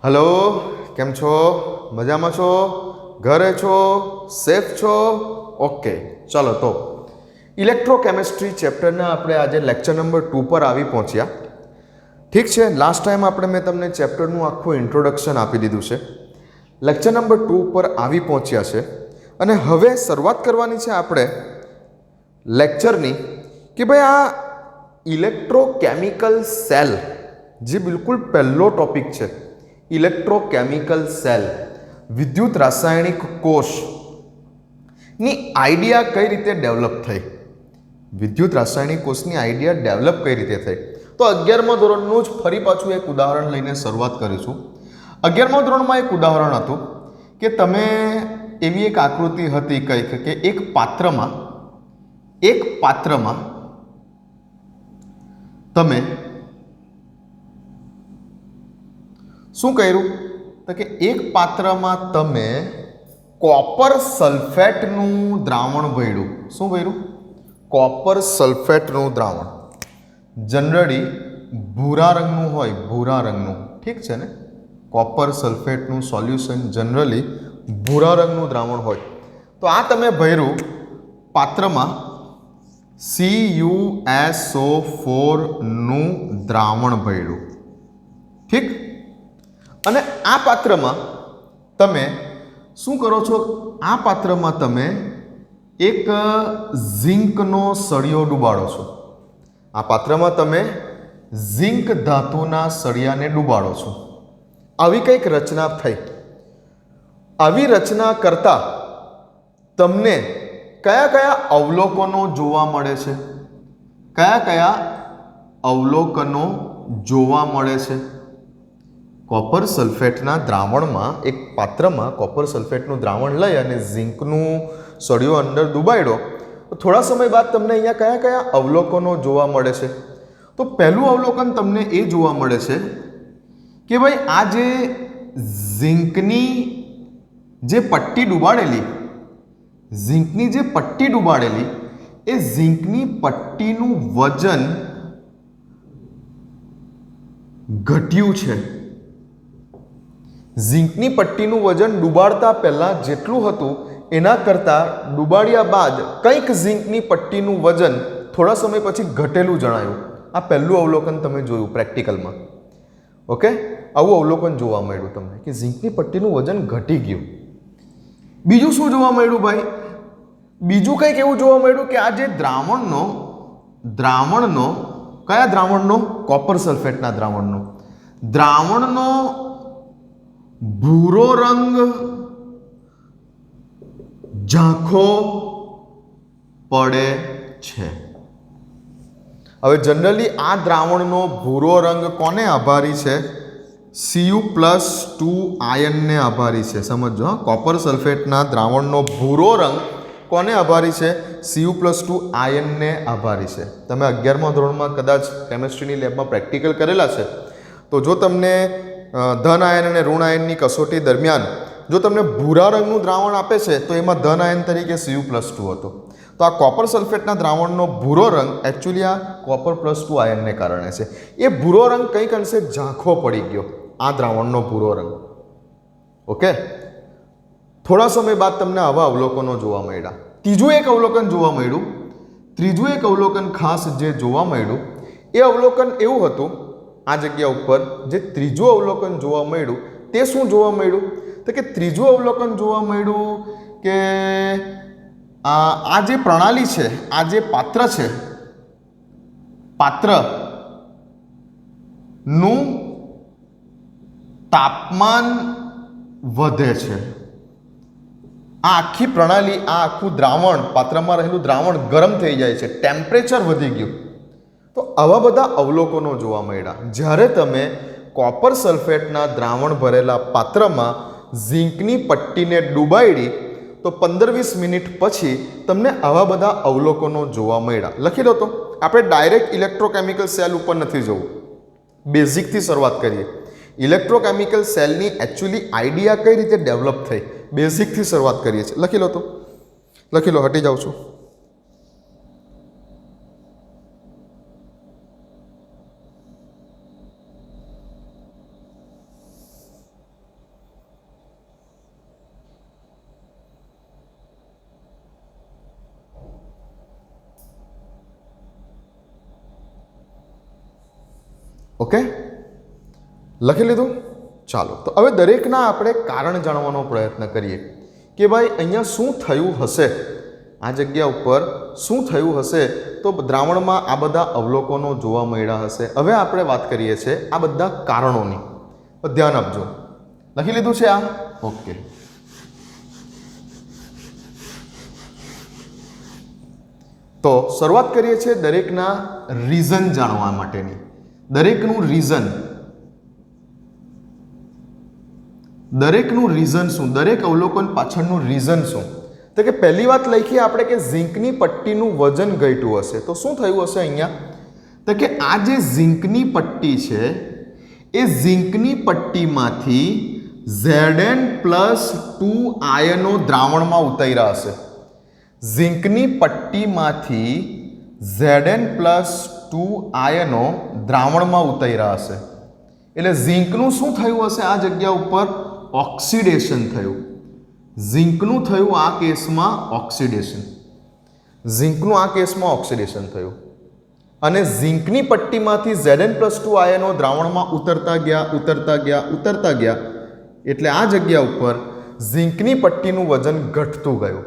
Hello, કેમ છો? મજામાં છો? ઘરે છો? સેફ છો? ઓકે, ચાલો તો ઇલેક્ટ્રોકેમિસ્ટ્રી ચેપ્ટરના આપણે આજે લેક્ચર નંબર 2 પર આવી પહોંચ્યા. ઠીક છે, લાસ્ટ ટાઈમ મેં તમને ચેપ્ટરનું આખું ઇન્ટ્રોડક્શન આપી દીધું છે. લેક્ચર નંબર 2 પર આવી પહોંચ્યા છે અને હવે શરૂઆત કરવાની છે આપણે લેક્ચરની કે ભાઈ આ ઇલેક્ટ્રોકેમિકલ સેલ જે બિલકુલ પહેલો ટોપિક છે. ઇલેક્ટ્રોકેમિકલ સેલ વિદ્યુત રાસાયણિક કોષની આઈડિયા કઈ રીતે ડેવલપ થઈ, વિદ્યુત રાસાયણિક કોષની આઈડિયા ડેવલપ કઈ રીતે થઈ. તો 11મા ધોરણનું જ ફરી પાછું એક ઉદાહરણ લઈને શરૂઆત કરીશું. 11મા ધોરણમાં એક ઉદાહરણ હતું કે તમે એવી એક આકૃતિ હતી કંઈક કે એક પાત્રમાં તમે શું કર્યું તો કે એક પાત્રમાં તમે કોપર સલ્ફેટનું દ્રાવણ ભર્યું. શું ભર્યું? કોપર સલ્ફેટનું દ્રાવણ. જનરલી ભૂરા રંગનું હોય, ભૂરા રંગનું, ઠીક છે ને. કોપર સલ્ફેટનું સોલ્યુશન જનરલી ભૂરા રંગનું દ્રાવણ હોય. તો આ તમે ભર્યું પાત્રમાં CuSO4 નું દ્રાવણ ભર્યું, ઠીક. અને આ પાત્રમાં તમે શું કરો છો? આ પાત્રમાં તમે એક ઝિંકનો સળિયો ડુબાડો છો. આ પાત્રમાં તમે ઝિંક ધાતુના સળિયાને ડુબાડો છો. આવી કંઈક રચના થઈ. આવી રચના કરતા તમને કયા કયા અવલોકનો જોવા મળે છે? કયા કયા અવલોકનો જોવા મળે છે? કોપર સલ્ફેટના દ્રાવણમાં, એક પાત્રમાં કોપર સલ્ફેટનું દ્રાવણ લઈ અને ઝિંકનું સળિયો અંદર ડુબાડ્યો તો થોડા સમય બાદ તમને અહીંયા કયા કયા અવલોકનો જોવા મળે છે? તો પહેલું અવલોકન તમને એ જોવા મળે છે કે ભાઈ આ જે ઝિંકની જે પટ્ટી ડુબાડેલી, એ ઝિંકની પટ્ટીનું વજન ઘટ્યું છે. ઝિંકની પટ્ટીનું વજન ડુબાડતા પહેલા જેટલું હતું એના કરતાં ડુબાડ્યા બાદ કંઈક ઝિંકની પટ્ટીનું વજન થોડા સમય પછી ઘટેલું જણાયું. આ પહેલું અવલોકન તમે જોયું પ્રેક્ટિકલમાં. ઓકે, આવું અવલોકન જોવા મળ્યું તમને કે ઝિંકની પટ્ટીનું વજન ઘટી ગયું. બીજું શું જોવા મળ્યું ભાઈ? બીજું કંઈક એવું જોવા મળ્યું કે આ જે દ્રાવણનો કયા દ્રાવણનો? કોપર સલ્ફેટના દ્રાવણનો ભૂરો રંગ ઝાંખો પડે છે. હવે જનરલી આ દ્રાવણનો ભૂરો રંગ કોને આભારી છે? Cu+2 આયનને આભારી છે. સમજો, કોપર સલ્ફેટના દ્રાવણનો ભૂરો રંગ કોને આભારી છે? Cu+2 આયનને આભારી છે. તમે 11મા ધોરણમાં કદાચ કેમિસ્ટ્રીની લેબમાં પ્રેક્ટિકલ કરેલા છે. તો જો તમને ધન આયન અને ઋણ આયનની કસોટી દરમિયાન જો તમને ભૂરા રંગનું દ્રાવણ આપે છે તો એમાં ધન આયન તરીકે Cu+2 હતો. તો આ કોપર સલ્ફેટના દ્રાવણનો ભૂરો રંગ એકચ્યુઅલી આ કોપર+2 આયનને કારણે છે. એ ભૂરો રંગ કંઈક અંશે ઝાંખો પડી ગયો, આ દ્રાવણનો ભૂરો રંગ. ઓકે, થોડા સમય બાદ તમને આવા અવલોકનો જોવા મળ્યા. ત્રીજું એક અવલોકન ખાસ જે જોવા મળ્યું એ અવલોકન એવું હતું, આ જગ્યા ઉપર જે ત્રીજું અવલોકન જોવા મળ્યું તે શું જોવા મળ્યું? તો કે ત્રીજું અવલોકન જોવા મળ્યું કે આ જે પ્રણાલી છે, આ જે પાત્ર છે, પાત્રનું તાપમાન વધે છે. આ આખી પ્રણાલી, આ આખું દ્રાવણ, પાત્રમાં રહેલું દ્રાવણ ગરમ થઈ જાય છે, ટેમ્પરેચર વધી ગયું. તો આવા બધા અવલોકનો જોવા મળ્યા જ્યારે તમે કોપર સલ્ફેટના દ્રાવણ ભરેલા પાત્રમાં ઝિંકની પટ્ટીને ડુબાડી તો 15-20 મિનિટ પછી તમને આવા બધા અવલોકનો જોવા મળ્યા. લખી દો. તો આપણે ડાયરેક્ટ ઇલેક્ટ્રોકેમિકલ સેલ ઉપર નથી જવું, બેઝિકથી શરૂઆત કરીએ. ઇલેક્ટ્રોકેમિકલ સેલની એકચ્યુઅલી આઈડિયા કઈ રીતે ડેવલપ થઈ, બેઝિકથી શરૂઆત કરીએ છીએ. લખી લો, હટી જાઉં છું. ઓકે, લખી લીધું? ચાલો, તો હવે દરેકના આપણે કારણ જાણવાનો પ્રયત્ન કરીએ કે ભાઈ અહીંયા શું થયું હશે, આ જગ્યા ઉપર શું થયું હશે. તો દ્રાવણમાં આ બધા અવલોકનો જોવા મળ્યા હશે. હવે આપણે વાત કરીએ છીએ આ બધા કારણોની. ધ્યાન આપજો. લખી લીધું છે આ? ઓકે. તો શરૂઆત કરીએ છીએ દરેકના રીઝન જાણવા માટેની. દરેકનું રીઝન શું, દરેક અવલોકન પાછળનું રીઝન શું? તો કે પહેલી વાત લખીએ આપણે કે ઝીંકની પટ્ટીનું વજન ઘટ્યું હશે. તો શું થયું હશે અહીંયા? તો કે આ જે ઝીંકની પટ્ટી છે એ ઝીંકની પટ્ટીમાંથી Zn+2 આયનો દ્રાવણમાં ઉતર્યા હશે. ઝીંકની પટ્ટીમાંથી Zn+2 આયનો દ્રાવણમાં ઉતર્યા હશે. એટલે ઝીંકનું શું થયું હશે? આ જગ્યા ઉપર ઓક્સિડેશન થયું. ઝીંકનું થયું આ કેસમાં ઓક્સિડેશન. ઝીંકનું આ કેસમાં ઓક્સિડેશન થયું અને ઝીંકની પટ્ટીમાંથી Zn+2 આયનો દ્રાવણમાં ઉતરતા ગયા. એટલે આ જગ્યા ઉપર ઝીંકની પટ્ટીનું વજન ઘટતું ગયું.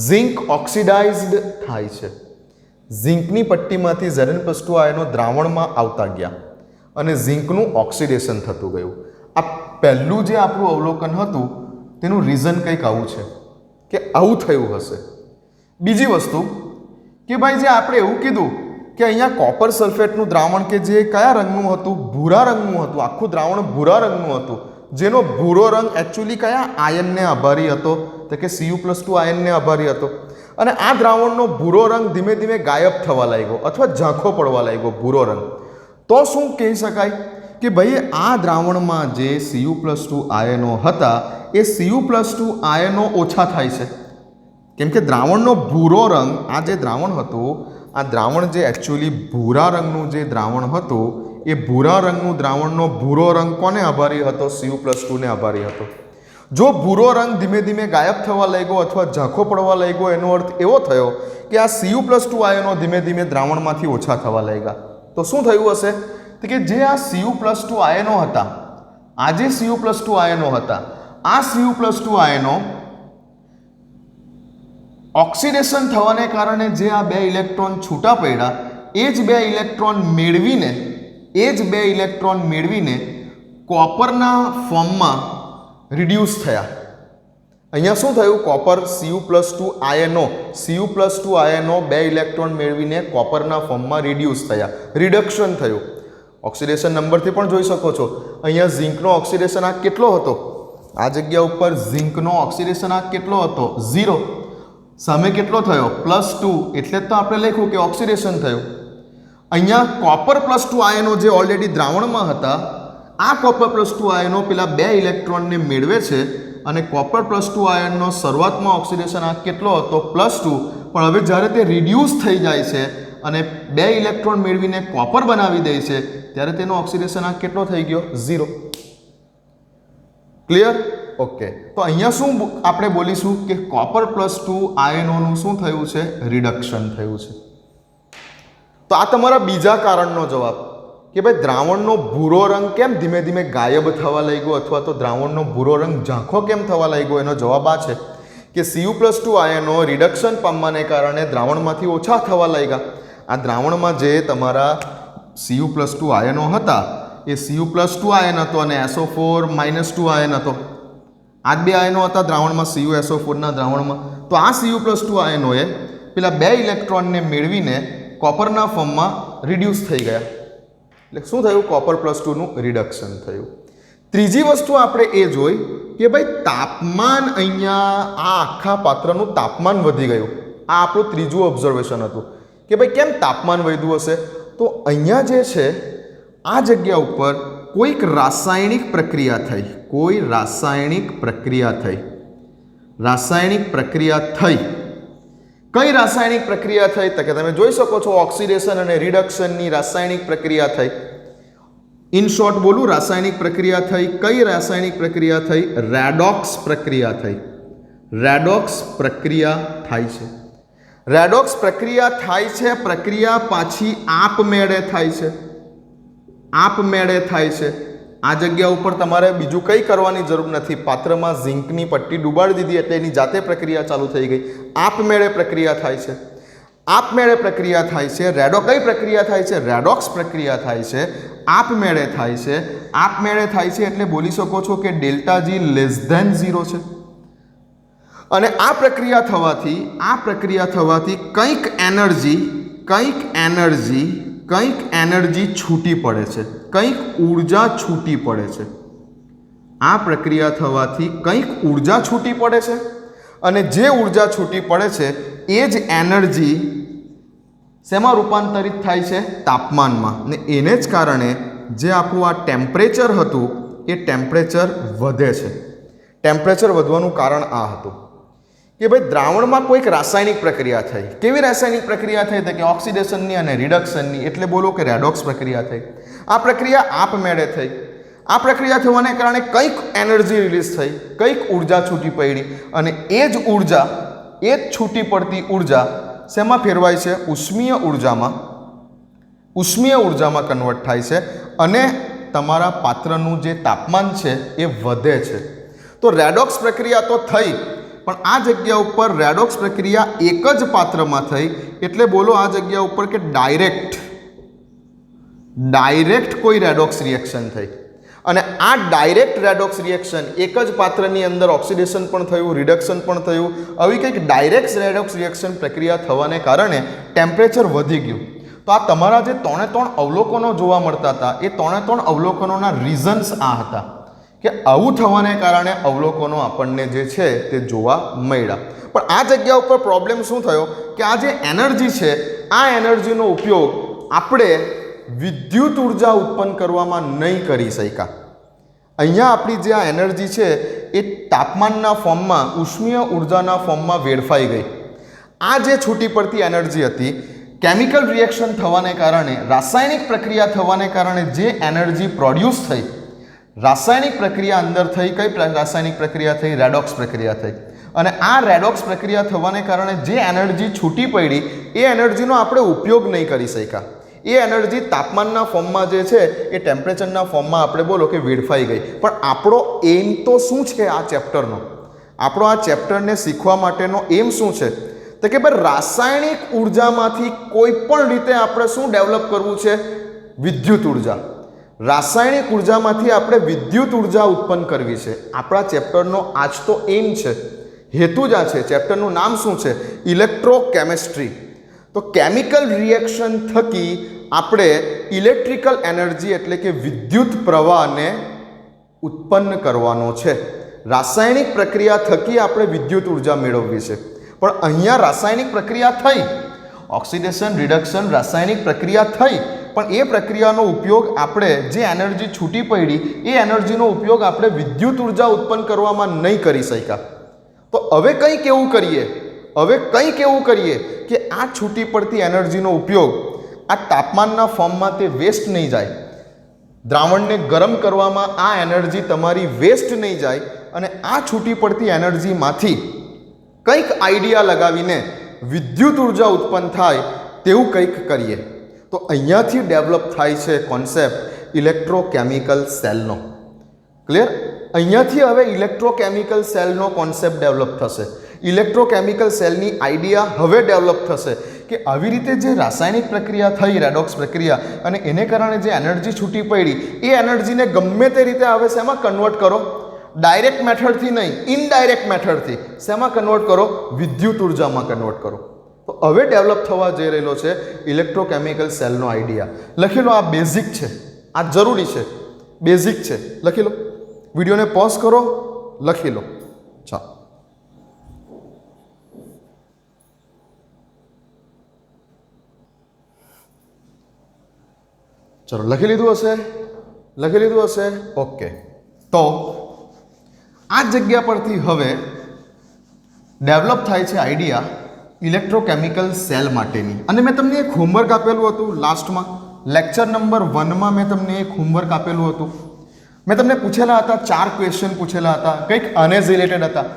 ઝીંક ઓક્સિડાઇઝ્ડ થાય છે. ઝીંકની પટ્ટીમાંથી Zn+2 આયનો દ્રાવણમાં આવતા ગયા અને ઝીંકનું ઓક્સિડેશન થતું ગયું. આ પહેલું જે આપણું અવલોકન હતું તેનું રીઝન કંઈક આવું છે કે આવું થયું હશે. બીજી વસ્તુ કે ભાઈ જે આપણે એવું કીધું કે અહીંયા કોપર સલ્ફેટનું દ્રાવણ કે જે કયા રંગનું હતું? ભૂરા રંગનું હતું. આખું દ્રાવણ ભૂરા રંગનું હતું, જેનો ભૂરો રંગ એકચ્યુઅલી કયા આયનને આભારી હતો? તો કે Cu+2 આયનને આભારી હતો. અને આ દ્રાવણનો ભૂરો રંગ ધીમે ધીમે ગાયબ થવા લાગ્યો અથવા ઝાંખો પડવા લાગ્યો ભૂરો રંગ. તો શું કહી શકાય કે ભાઈ આ દ્રાવણમાં જે Cu+2 આયનો હતા એ Cu+2 આયનો ઓછા થાય છે. કેમ કે દ્રાવણનો ભૂરો રંગ, આ જે દ્રાવણ હતું, આ દ્રાવણ જે એકચ્યુઅલી ભૂરા રંગનું જે દ્રાવણ હતું એ ભૂરા રંગનું દ્રાવણનો ભૂરો રંગ કોને આભારી હતો? Cu+2 ને આભારી હતો. જો ભૂરો રંગ ધીમે ધીમે ગાયબ થવા લાગ્યો અથવા ઝાંખો પડવા લાગ્યો એનો અર્થ એવો થયો કે આ Cu+2 આયનો ધીમે ધીમે દ્રાવણમાંથી ઓછા થવા લાગ્યા. તો શું થયું હશે? તો કે જે આ Cu+2 આયનો હતા, આ જે Cu+2 આયનો હતા, આ Cu+2 આયનો ઓક્સિડેશન થવાને કારણે જે આ બે ઇલેક્ટ્રોન છૂટા પડ્યા એ જ બે ઇલેક્ટ્રોન મેળવીને કોપરના ફોર્મમાં રિડ્યુસ થયા. અહીંયા શું થયું? કોપર Cu+2 આયનો બે ઇલેક્ટ્રોન મેળવીને કોપરના ફોર્મમાં રિડ્યુસ થયા, રિડક્શન થયું. ઓક્સિડેશન નંબરથી પણ જોઈ શકો છો. અહીંયા ઝીંકનો ઓક્સિડેશન આંક કેટલો હતો? આ જગ્યા ઉપર ઝીંકનો ઓક્સિડેશન આંક કેટલો હતો? 0. સામે કેટલો થયો? +2. એટલે તો આપણે લખ્યું કે ઓક્સિડેશન થયું. અહીંયા કોપર+2 આયનો જે ઓલરેડી દ્રાવણમાં હતા, આ કોપર+2 આયનો પેલા બે ઇલેક્ટ્રોનને મેળવે છે અને કોપર+2 આયનનો શરૂઆતમાં ઓક્સિડેશન આંક કેટલો હતો? +2. પણ હવે જ્યારે તે રિડ્યુસ થઈ જાય છે અને બે ઇલેક્ટ્રોન મેળવીને કોપર બનાવી દે છે ત્યારે તેનો ઓક્સિડેશન આંક કેટલો થઈ ગયો? 0. ક્લિયર? ઓકે. તો અહીંયા શું આપણે બોલીશું કે કોપર+2 આયનોનું શું થયું છે? રિડક્શન થયું છે. તો આ તમારા બીજા કારણનો જવાબ કે ભાઈ દ્રાવણનો ભૂરો રંગ કેમ ધીમે ધીમે ગાયબ થવા લાગ્યો અથવા તો દ્રાવણનો ભૂરો રંગ ઝાંખો કેમ થવા લાગ્યો? એનો જવાબ આ છે કે Cu+2 આયનો રિડક્શન પામવાને કારણે દ્રાવણમાંથી ઓછા થવા લાગ્યા. આ દ્રાવણમાં જે તમારા Cu+2 આયનો હતા એ Cu+2 આયન હતો અને SO4-2 આયન હતો. આ બે આયનો હતા દ્રાવણમાં, CuSO4 ના દ્રાવણમાં. તો આ Cu+2 આયનોએ પેલા બે ઇલેક્ટ્રોનને મેળવીને કોપરના ફોર્મમાં રિડ્યુસ થઈ ગયા. એટલે શું થયું? કોપર+2 નું રિડક્શન થયું. ત્રીજી વસ્તુ આપણે એ જોઈ કે ભાઈ તાપમાન, અહીંયા આ આખા પાત્રનું તાપમાન વધી ગયું. આ આપણું ત્રીજું ઓબ્ઝર્વેશન હતું કે ભાઈ કેમ તાપમાન વધ્યું હશે? તો અહીંયા જે છે આ જગ્યા ઉપર કોઈક રાસાયણિક પ્રક્રિયા થઈ. કઈ રાસાયણિક પ્રક્રિયા થઈ? તો કે તમે જોઈ શકો છો ઓક્સિડેશન અને રિડક્શનની રાસાયણિક પ્રક્રિયા થઈ. ઇન શોર્ટ બોલું, રાસાયણિક પ્રક્રિયા થઈ. કઈ રાસાયણિક પ્રક્રિયા થઈ? રેડોક્સ પ્રક્રિયા થઈ. રેડોક્સ પ્રક્રિયા થાય છે. પ્રક્રિયા પાછી આપમેળે થાય છે. આપમેળે થાય છે। આ જગ્યા ઉપર તમારે બીજું કંઈ કરવાની જરૂર નથી। પાત્રમાં ઝીંકની પટ્ટી ડુબાડી દીધી એટલે એની જાતે પ્રક્રિયા ચાલુ થઈ ગઈ। આપમેળે પ્રક્રિયા થાય છે। આપમેળે પ્રક્રિયા થાય છે। કઈ પ્રક્રિયા થાય છે? રેડોક્સ પ્રક્રિયા થાય છે। આપમેળે થાય છે। આપમેળે થાય છે એટલે બોલી શકો છો કે ડેલ્ટા જી <0 છે। અને આ પ્રક્રિયા થવાથી કંઈક એનર્જી છૂટી પડે છે। કંઈક ઉર્જા છૂટી પડે છે। આ પ્રક્રિયા થવાથી કંઈક ઉર્જા છૂટી પડે છે અને જે ઉર્જા છૂટી પડે છે એ જ એનર્જી શેમાં રૂપાંતરિત થાય છે? તાપમાનમાં। ને એને જ કારણે જે આપણું આ ટેમ્પરેચર હતું એ ટેમ્પરેચર વધે છે। ટેમ્પરેચર વધવાનું કારણ આ હતું કે ભાઈ દ્રાવણમાં કોઈક રાસાયણિક પ્રક્રિયા થઈ। કેવી રાસાયણિક પ્રક્રિયા થઈ? તો કે ઓક્સિડેશનની અને રિડક્શનની, એટલે બોલો કે રેડોક્સ પ્રક્રિયા થઈ। આ પ્રક્રિયા આપમેળે થઈ। આ પ્રક્રિયા થવાને કારણે કંઈક એનર્જી રિલીઝ થઈ, કંઈક ઉર્જા છૂટી પડી અને એ જ છૂટી પડતી ઉર્જા શેમાં ફેરવાય છે? ઉષ્મીય ઉર્જામાં કન્વર્ટ થાય છે અને તમારા પાત્રનું જે તાપમાન છે એ વધે છે। તો રેડોક્સ પ્રક્રિયા તો થઈ, પણ આ જગ્યા ઉપર રેડોક્સ પ્રક્રિયા એક જ પાત્રમાં થઈ, એટલે બોલો આ જગ્યા ઉપર કે ડાયરેક્ટ કોઈ રેડોક્સ રિએક્શન થઈ। અને આ ડાયરેક્ટ રેડોક્સ રિએક્શન એક જ પાત્રની અંદર ઓક્સિડેશન પણ થયું, રિડક્શન પણ થયું, આવી કંઈક ડાયરેક્ટ રેડોક્સ રિએક્શન પ્રક્રિયા થવાને કારણે ટેમ્પરેચર વધી ગયું। તો આ તમારા જે 3 અવલોકનો જોવા મળતા હતા એ 3 અવલોકનોના રીઝન્સ આ હતા કે આવું થવાને કારણે અવલોકનો આપણને જે છે તે જોવા મળ્યા। પણ આ જગ્યા ઉપર પ્રોબ્લેમ શું થયો કે આ જે એનર્જી છે આ એનર્જીનો ઉપયોગ આપણે વિદ્યુત ઉર્જા ઉત્પન્ન કરવામાં નહીં કરી શક્યા। અહીંયા આપણી જે આ એનર્જી છે એ તાપમાનના ફોર્મમાં, ઉષ્મીય ઉર્જાના ફોર્મમાં વેડફાઈ ગઈ। આ જે છૂટી પડતી એનર્જી હતી, કેમિકલ રિએક્શન થવાને કારણે, રાસાયણિક પ્રક્રિયા થવાને કારણે જે એનર્જી પ્રોડ્યુસ થઈ, રાસાયણિક પ્રક્રિયા અંદર થઈ, કઈ રાસાયણિક પ્રક્રિયા થઈ? રેડોક્સ પ્રક્રિયા થઈ। અને આ રેડોક્સ પ્રક્રિયા થવાને કારણે જે એનર્જી છૂટી પડી એ એનર્જીનો આપણે ઉપયોગ નહીં કરી શક્યા। એ એનર્જી તાપમાનના ફોર્મમાં જે છે એ ટેમ્પરેચરના ફોર્મમાં આપણે બોલો કે વેડફાઈ ગઈ। પણ આપણો એમ તો શું છે આ ચેપ્ટરનો? આપણો આ ચેપ્ટરને શીખવા માટેનો એમ શું છે? તો કે ભાઈ રાસાયણિક ઉર્જામાંથી કોઈ પણ રીતે આપણે શું ડેવલપ કરવું છે? વિદ્યુત ઉર્જા। રાસાયણિક ઉર્જામાંથી આપણે વિદ્યુત ઉર્જા ઉત્પન્ન કરવી છે। આપણા ચેપ્ટરનો આજ તો એમ છે, હેતુ જ આ છે। ચેપ્ટરનું નામ શું છે? ઇલેક્ટ્રોકેમિસ્ટ્રી। તો કેમિકલ રિએક્શન થકી આપણે ઇલેક્ટ્રિકલ એનર્જી એટલે કે વિદ્યુત પ્રવાહને ઉત્પન્ન કરવાનો છે। રાસાયણિક પ્રક્રિયા થકી આપણે વિદ્યુત ઉર્જા મેળવવી છે। પણ અહીંયા રાસાયણિક પ્રક્રિયા થઈ, ઓક્સિડેશન, રિડક્શન, રાસાયણિક પ્રક્રિયા થઈ, પણ એ પ્રક્રિયાનો ઉપયોગ આપણે જે એનર્જી છૂટી પડી એ એનર્જીનો ઉપયોગ આપણે વિદ્યુત ઉર્જા ઉત્પન્ન કરવામાં નહીં કરી શક્યા। તો હવે કંઈક એવું કરીએ કે આ છૂટી પડતી એનર્જીનો ઉપયોગ આ તાપમાનના ફોર્મમાં તે વેસ્ટ નહીં જાય, દ્રાવણને ગરમ કરવામાં આ એનર્જી તમારી વેસ્ટ નહીં જાય અને આ છૂટી પડતી એનર્જીમાંથી કંઈક આઈડિયા લગાવીને વિદ્યુત ઉર્જા ઉત્પન્ન થાય તેવું કંઈક કરીએ। તો અહીંયાથી ડેવલપ થાય છે કોન્સેપ્ટ ઇલેક્ટ્રોકેમિકલ સેલનો। ક્લિયર? અહીંયાથી હવે ઇલેક્ટ્રોકેમિકલ સેલનો કોન્સેપ્ટ ડેવલપ થશે। ઇલેક્ટ્રોકેમિકલ સેલની આઈડિયા હવે ડેવલપ થશે કે આવી રીતે જે રાસાયણિક પ્રક્રિયા થઈ, રેડોક્સ પ્રક્રિયા, અને એને કારણે જે એનર્જી છૂટી પડી એ એનર્જીને ગમે તે રીતે હવે શેમાં કન્વર્ટ કરો? ડાયરેક્ટ મેથડથી નહીં, ઇનડાયરેક્ટ મેથડથી શેમાં કન્વર્ટ કરો? વિદ્યુત ઉર્જામાં કન્વર્ટ કરો। તો હવે ડેવલપ થવા જઈ રહેલો છે ઇલેક્ટ્રોકેમિકલ સેલનો આઈડિયા। લખી લો, આ બેઝિક છે, આ જરૂરી છે, બેઝિક છે, લખી લો। વિડીયોને પોઝ કરો, લખી લો। ચાલો, ચલો લખી લીધું હશે? ઓકે। તો આ જગ્યા પરથી હવે ડેવલપ થાય છે આઈડિયા ઇલેક્ટ્રોકેમિકલ સેલ માટેની। અને મેં તમને એક હોમવર્ક આપેલું હતું લાસ્ટમાં, લેક્ચર નંબર 1માં મેં તમને એક હોમવર્ક આપેલું હતું। મેં તમને પૂછેલા હતા, 4 ક્વેશ્ચન પૂછેલા હતા, કંઈક આને જ રિલેટેડ હતા।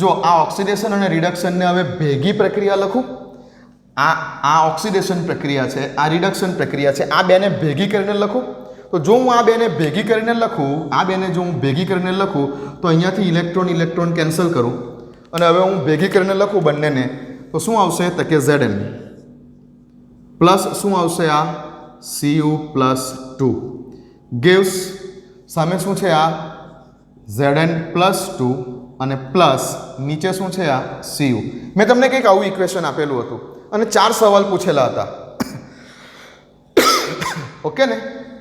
જો આ ઓક્સિડેશન અને રિડક્શનને હવે ભેગી પ્રક્રિયા લખું, આ ઓક્સિડેશન પ્રક્રિયા છે, આ રિડક્શન પ્રક્રિયા છે, આ બેને ભેગી કરીને લખું तो जो हूँ आ बेने भेगी करीने लखूँ, आ बेने जो हूँ भेगी करीने लखूँ तो अहींयाथी इलेक्ट्रॉन इलेक्ट्रॉन कैंसल करूँ अने हवे हूँ भेगी करीने लखूँ बंनेने तो शुं आवशे तो के Zn प्लस शुं आवशे आ Cu+2 गिव्स सामे शुं छे आ Zn+2 અને પ્લસ નીચે શું છે આ Cu. મેં તમને કંઈક આવું ઇક્વેશન આપેલું હતું અને 4 સવાલ પૂછેલા હતા. ઓકે ને?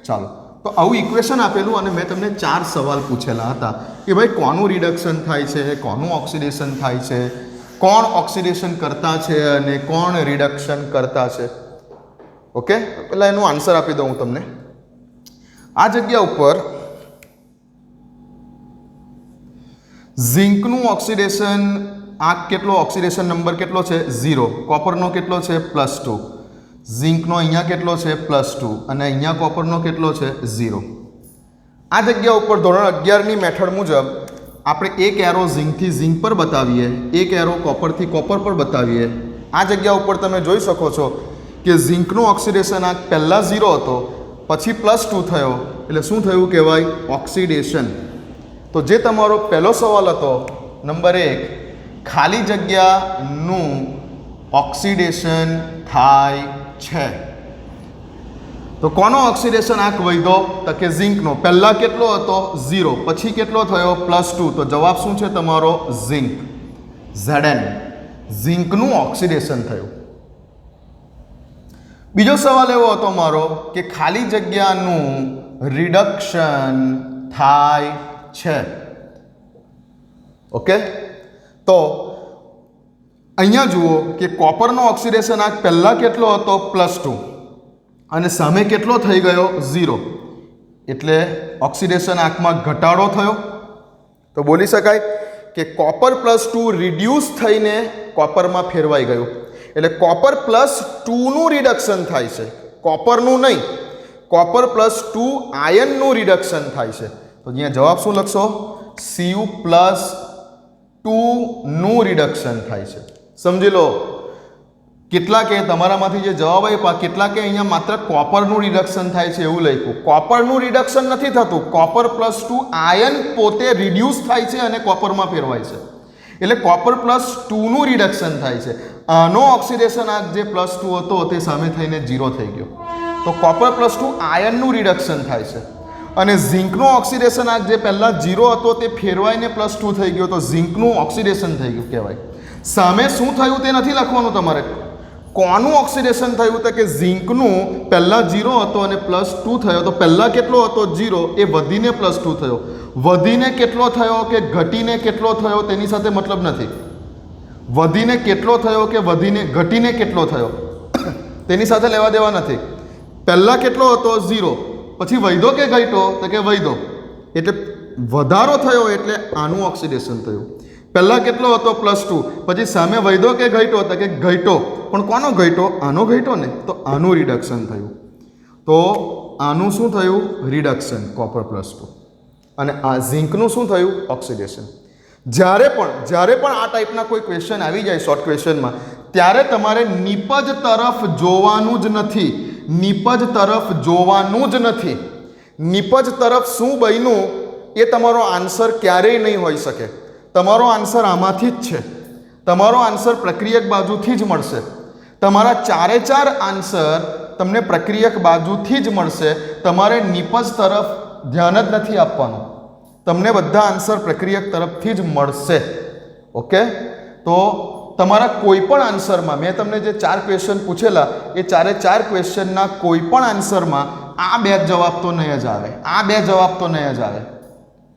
ચાલો, તો આવું ઇક્વેશન આપેલું અને મેં તમને 4 સવાલ પૂછેલા હતા કે ભાઈ કોનું રિડક્શન થાય છે, કોનું ઓક્સિડેશન થાય છે, કોણ ઓક્સિડેશન કરતા છે અને કોણ રિડક્શન કરતા છે. ઓકે, પહેલાં એનો આન્સર આપી દઉં હું તમને. આ જગ્યા ઉપર ઝીંકનું ઓક્સિડેશન, આ કેટલો ઓક્સિડેશન નંબર કેટલો છે 0, કોપરનો કેટલો છે +2, ઝીંકનો અહીંયા કેટલો છે +2 અને અહીંયા કોપરનો કેટલો છે 0. આ જગ્યા ઉપર ધોરણ 11ની મેથડ મુજબ આપણે એક એરો ઝીંકથી ઝીંક પર બતાવીએ, એક એરો કોપરથી કોપર પર બતાવીએ. આ જગ્યા ઉપર તમે જોઈ શકો છો કે ઝીંકનું ઓક્સિડેશન આ પહેલાં 0 હતો, પછી +2 થયો, એટલે શું થયું કહેવાય ઓક્સિડેશન. તો જે તમારો પહેલો સવાલ હતો નંબર 1, ખાલી જગ્યાનું ઓક્સિડેશન થાય છે, તો કોનો ઓક્સિડેશન આંક વધ્યો તો કે ઝીંકનો. પહેલા કેટલો હતો 0, પછી કેટલો થયો +2, તો જવાબ શું છે તમારો ઝીંક, Zn. ઝીંકનું ઓક્સિડેશન થયું. બીજો સવાલ એવો હતો મારો કે ખાલી જગ્યાનું રિડક્શન થાય છે. ઓકે, તો અહીંયા જુઓ કે કોપરનો ઓક્સિડેશન આંક પહેલાં કેટલો હતો +2 અને સામે કેટલો થઈ ગયો 0, એટલે ઓક્સિડેશન આંકમાં ઘટાડો થયો. તો બોલી શકાય કે કોપર +2 રિડ્યુસ થઈને કોપરમાં ફેરવાઈ ગયું, એટલે કોપર +2નું રિડક્શન થાય છે, કોપરનું નહીં, કોપર +2 આયનનું રિડક્શન થાય છે. તો અહીંયા જવાબ શું લખશો Cu+2 નું રિડક્શન થાય છે. સમજી લો, કેટલાકે તમારામાંથી જે જવાબ આપ્યા કેટલાકે અહીંયા માત્ર કોપરનું રિડક્શન થાય છે એવું લખ્યું. કોપરનું રિડક્શન નથી થતું, કોપર +2 આયન પોતે રિડ્યુસ થાય છે અને કોપરમાં ફેરવાય છે, એટલે કોપર +2નું રિડક્શન થાય છે. આનો ઓક્સિડેશન આંક જે +2 હતો તે સામે થઈને 0 થઈ ગયો, તો કોપર +2 આયનનું રિડક્શન થાય છે. અને ઝીંકનો ઓક્સિડેશન આંક જે પહેલાં 0 હતો તે ફેરવાઈને +2 થઈ ગયો, તો ઝીંકનું ઓક્સિડેશન થઈ ગયું કહેવાય. સામે શું થયું તે નથી લખવાનું તમારે, કોનું ઓક્સિડેશન થયું તો કે ઝીંકનું પહેલાં 0 હતો અને +2 થયો, તો પહેલાં કેટલો હતો 0, એ વધીને +2 થયો. વધીને કેટલો થયો કે ઘટીને કેટલો થયો તેની સાથે મતલબ નથી. વધીને કેટલો થયો કે વધીને ઘટીને કેટલો થયો તેની સાથે લેવા દેવા નથી. પહેલાં કેટલો હતો 0, પછી વધ્યો કે ઘટ્યો તો કે વધ્યો, એટલે વધારો થયો એટલે આનું ઓક્સિડેશન થયું. પહેલાં કેટલો હતો +2, પછી સામે વધ્યો કે ઘટ્યો તો કે ઘટ્યો, પણ કોનો ઘટ્યો? આનો ઘટ્યો ને, તો આનું રિડક્શન થયું. તો આનું શું થયું? Reduction, copper +2. અને આ ઝીંકનું શું થયું? ઓક્સિડેશન. જ્યારે પણ આ ટાઈપના કોઈ ક્વેશ્ચન આવી જાય શોર્ટ ક્વેશ્ચનમાં, ત્યારે તમારે નિપજ તરફ જોવાનું જ નથી, નિપજ તરફ જોવાનું જ નથી. નિપજ તરફ શું બન્યું એ તમારો આન્સર ક્યારેય નહીં હોઈ શકે. તમારો આન્સર આમાંથી જ છે, તમારો આન્સર પ્રક્રિયક બાજુથી જ મળશે. તમારા 4 આન્સર તમને પ્રક્રિયક બાજુથી જ મળશે. તમારે નિપજ તરફ ધ્યાન જ નથી આપવાનું, તમને બધા આન્સર પ્રક્રિયક તરફથી જ મળશે. ઓકે, તો તમારા કોઈ પણ આન્સરમાં મેં તમને જે 4 ક્વેશ્ચન પૂછેલા એ 4 ક્વેશ્ચનના કોઈ પણ આન્સરમાં આ 2 જવાબ તો નહીં જ આવે, આ 2 જવાબ તો નહીં જ આવે.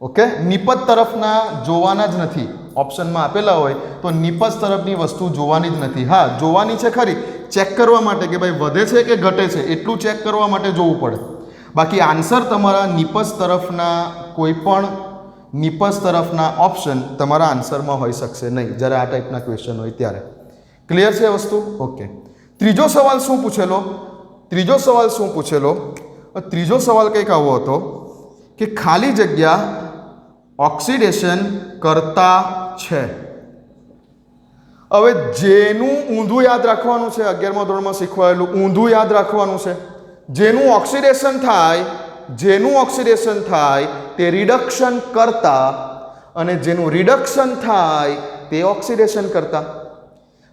ઓકે, નિપજ તરફના જોવાના જ નથી. ઓપ્શનમાં આપેલા હોય તો નિપજ તરફની વસ્તુ જોવાની જ નથી. હા, જોવાની છે ખરી, ચેક કરવા માટે કે ભાઈ વધે છે કે ઘટે છે એટલું ચેક કરવા માટે જોવું પડે. બાકી આન્સર તમારા નિપજ તરફના કોઈ પણ નિપજ તરફના ઓપ્શન તમારા આન્સરમાં હોઈ શકશે નહીં જ્યારે આ ટાઈપના ક્વેશ્ચન હોય ત્યારે. ક્લિયર છે વસ્તુ? ઓકે. ત્રીજો સવાલ શું પૂછેલો? ત્રીજો સવાલ કંઈક આવો હતો કે ખાલી જગ્યા ઓક્સિડેશન કરતા છે. હવે જેનું ઊંધું યાદ રાખવાનું છે, 11મા ધોરણમાં શીખવાયેલું ઊંધું યાદ રાખવાનું છે. જેનું ઓક્સિડેશન થાય જેનું ઓક્સિડેશન થાય તે રિડક્શન કરતા અને જેનું રિડક્શન થાય તે ઓક્સિડેશન કરતા.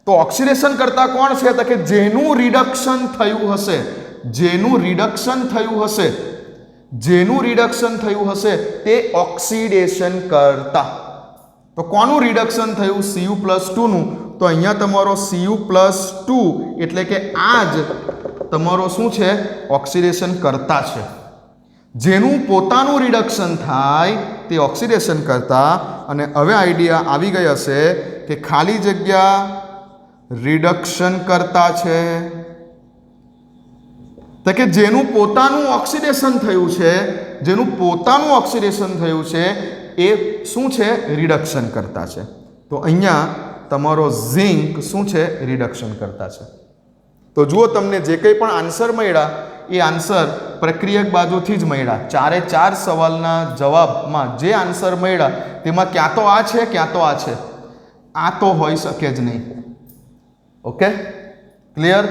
તો ઓક્સિડેશન કરતા કોણ છે? તો કે જેનું રિડક્શન થયું હશે, જેનું રિડક્શન થયું હશે, જેનું રિડક્શન થયું હશે તે ઓક્સિડેશન કરતા. તો કોનું રિડક્શન થયું? Cu+2 નું. તો અહીંયા તમારો Cu+2 એટલે કે આ જ તમારો શું છે? ઓક્સિડેશન કરતા છે. જેનું પોતાનું રિડક્શન થાય તે ઓક્સિડેશન કરતા. અને હવે આઈડિયા આવી ગઈ હશે કે ખાલી જગ્યા રિડક્શન કરતા છે. તો કે જેનું પોતાનું ઓક્સિડેશન થયું છે, જેનું પોતાનું ઓક્સિડેશન થયું છે એ શું છે? રિડક્શન કરતા છે. તો અહીંયા તમારો ઝિંક શું છે? રિડક્શન કરતા છે. તો જુઓ, તમને જે કંઈ પણ આન્સર મળ્યા એ આન્સર પ્રક્રિયક બાજુથી જ મળ્યા. 4 સવાલના જવાબમાં જે આન્સર મળ્યા તેમાં ક્યાં તો આ છે, ક્યાં તો આ છે. આ તો હોઈ શકે જ નહીં. Okay, clear?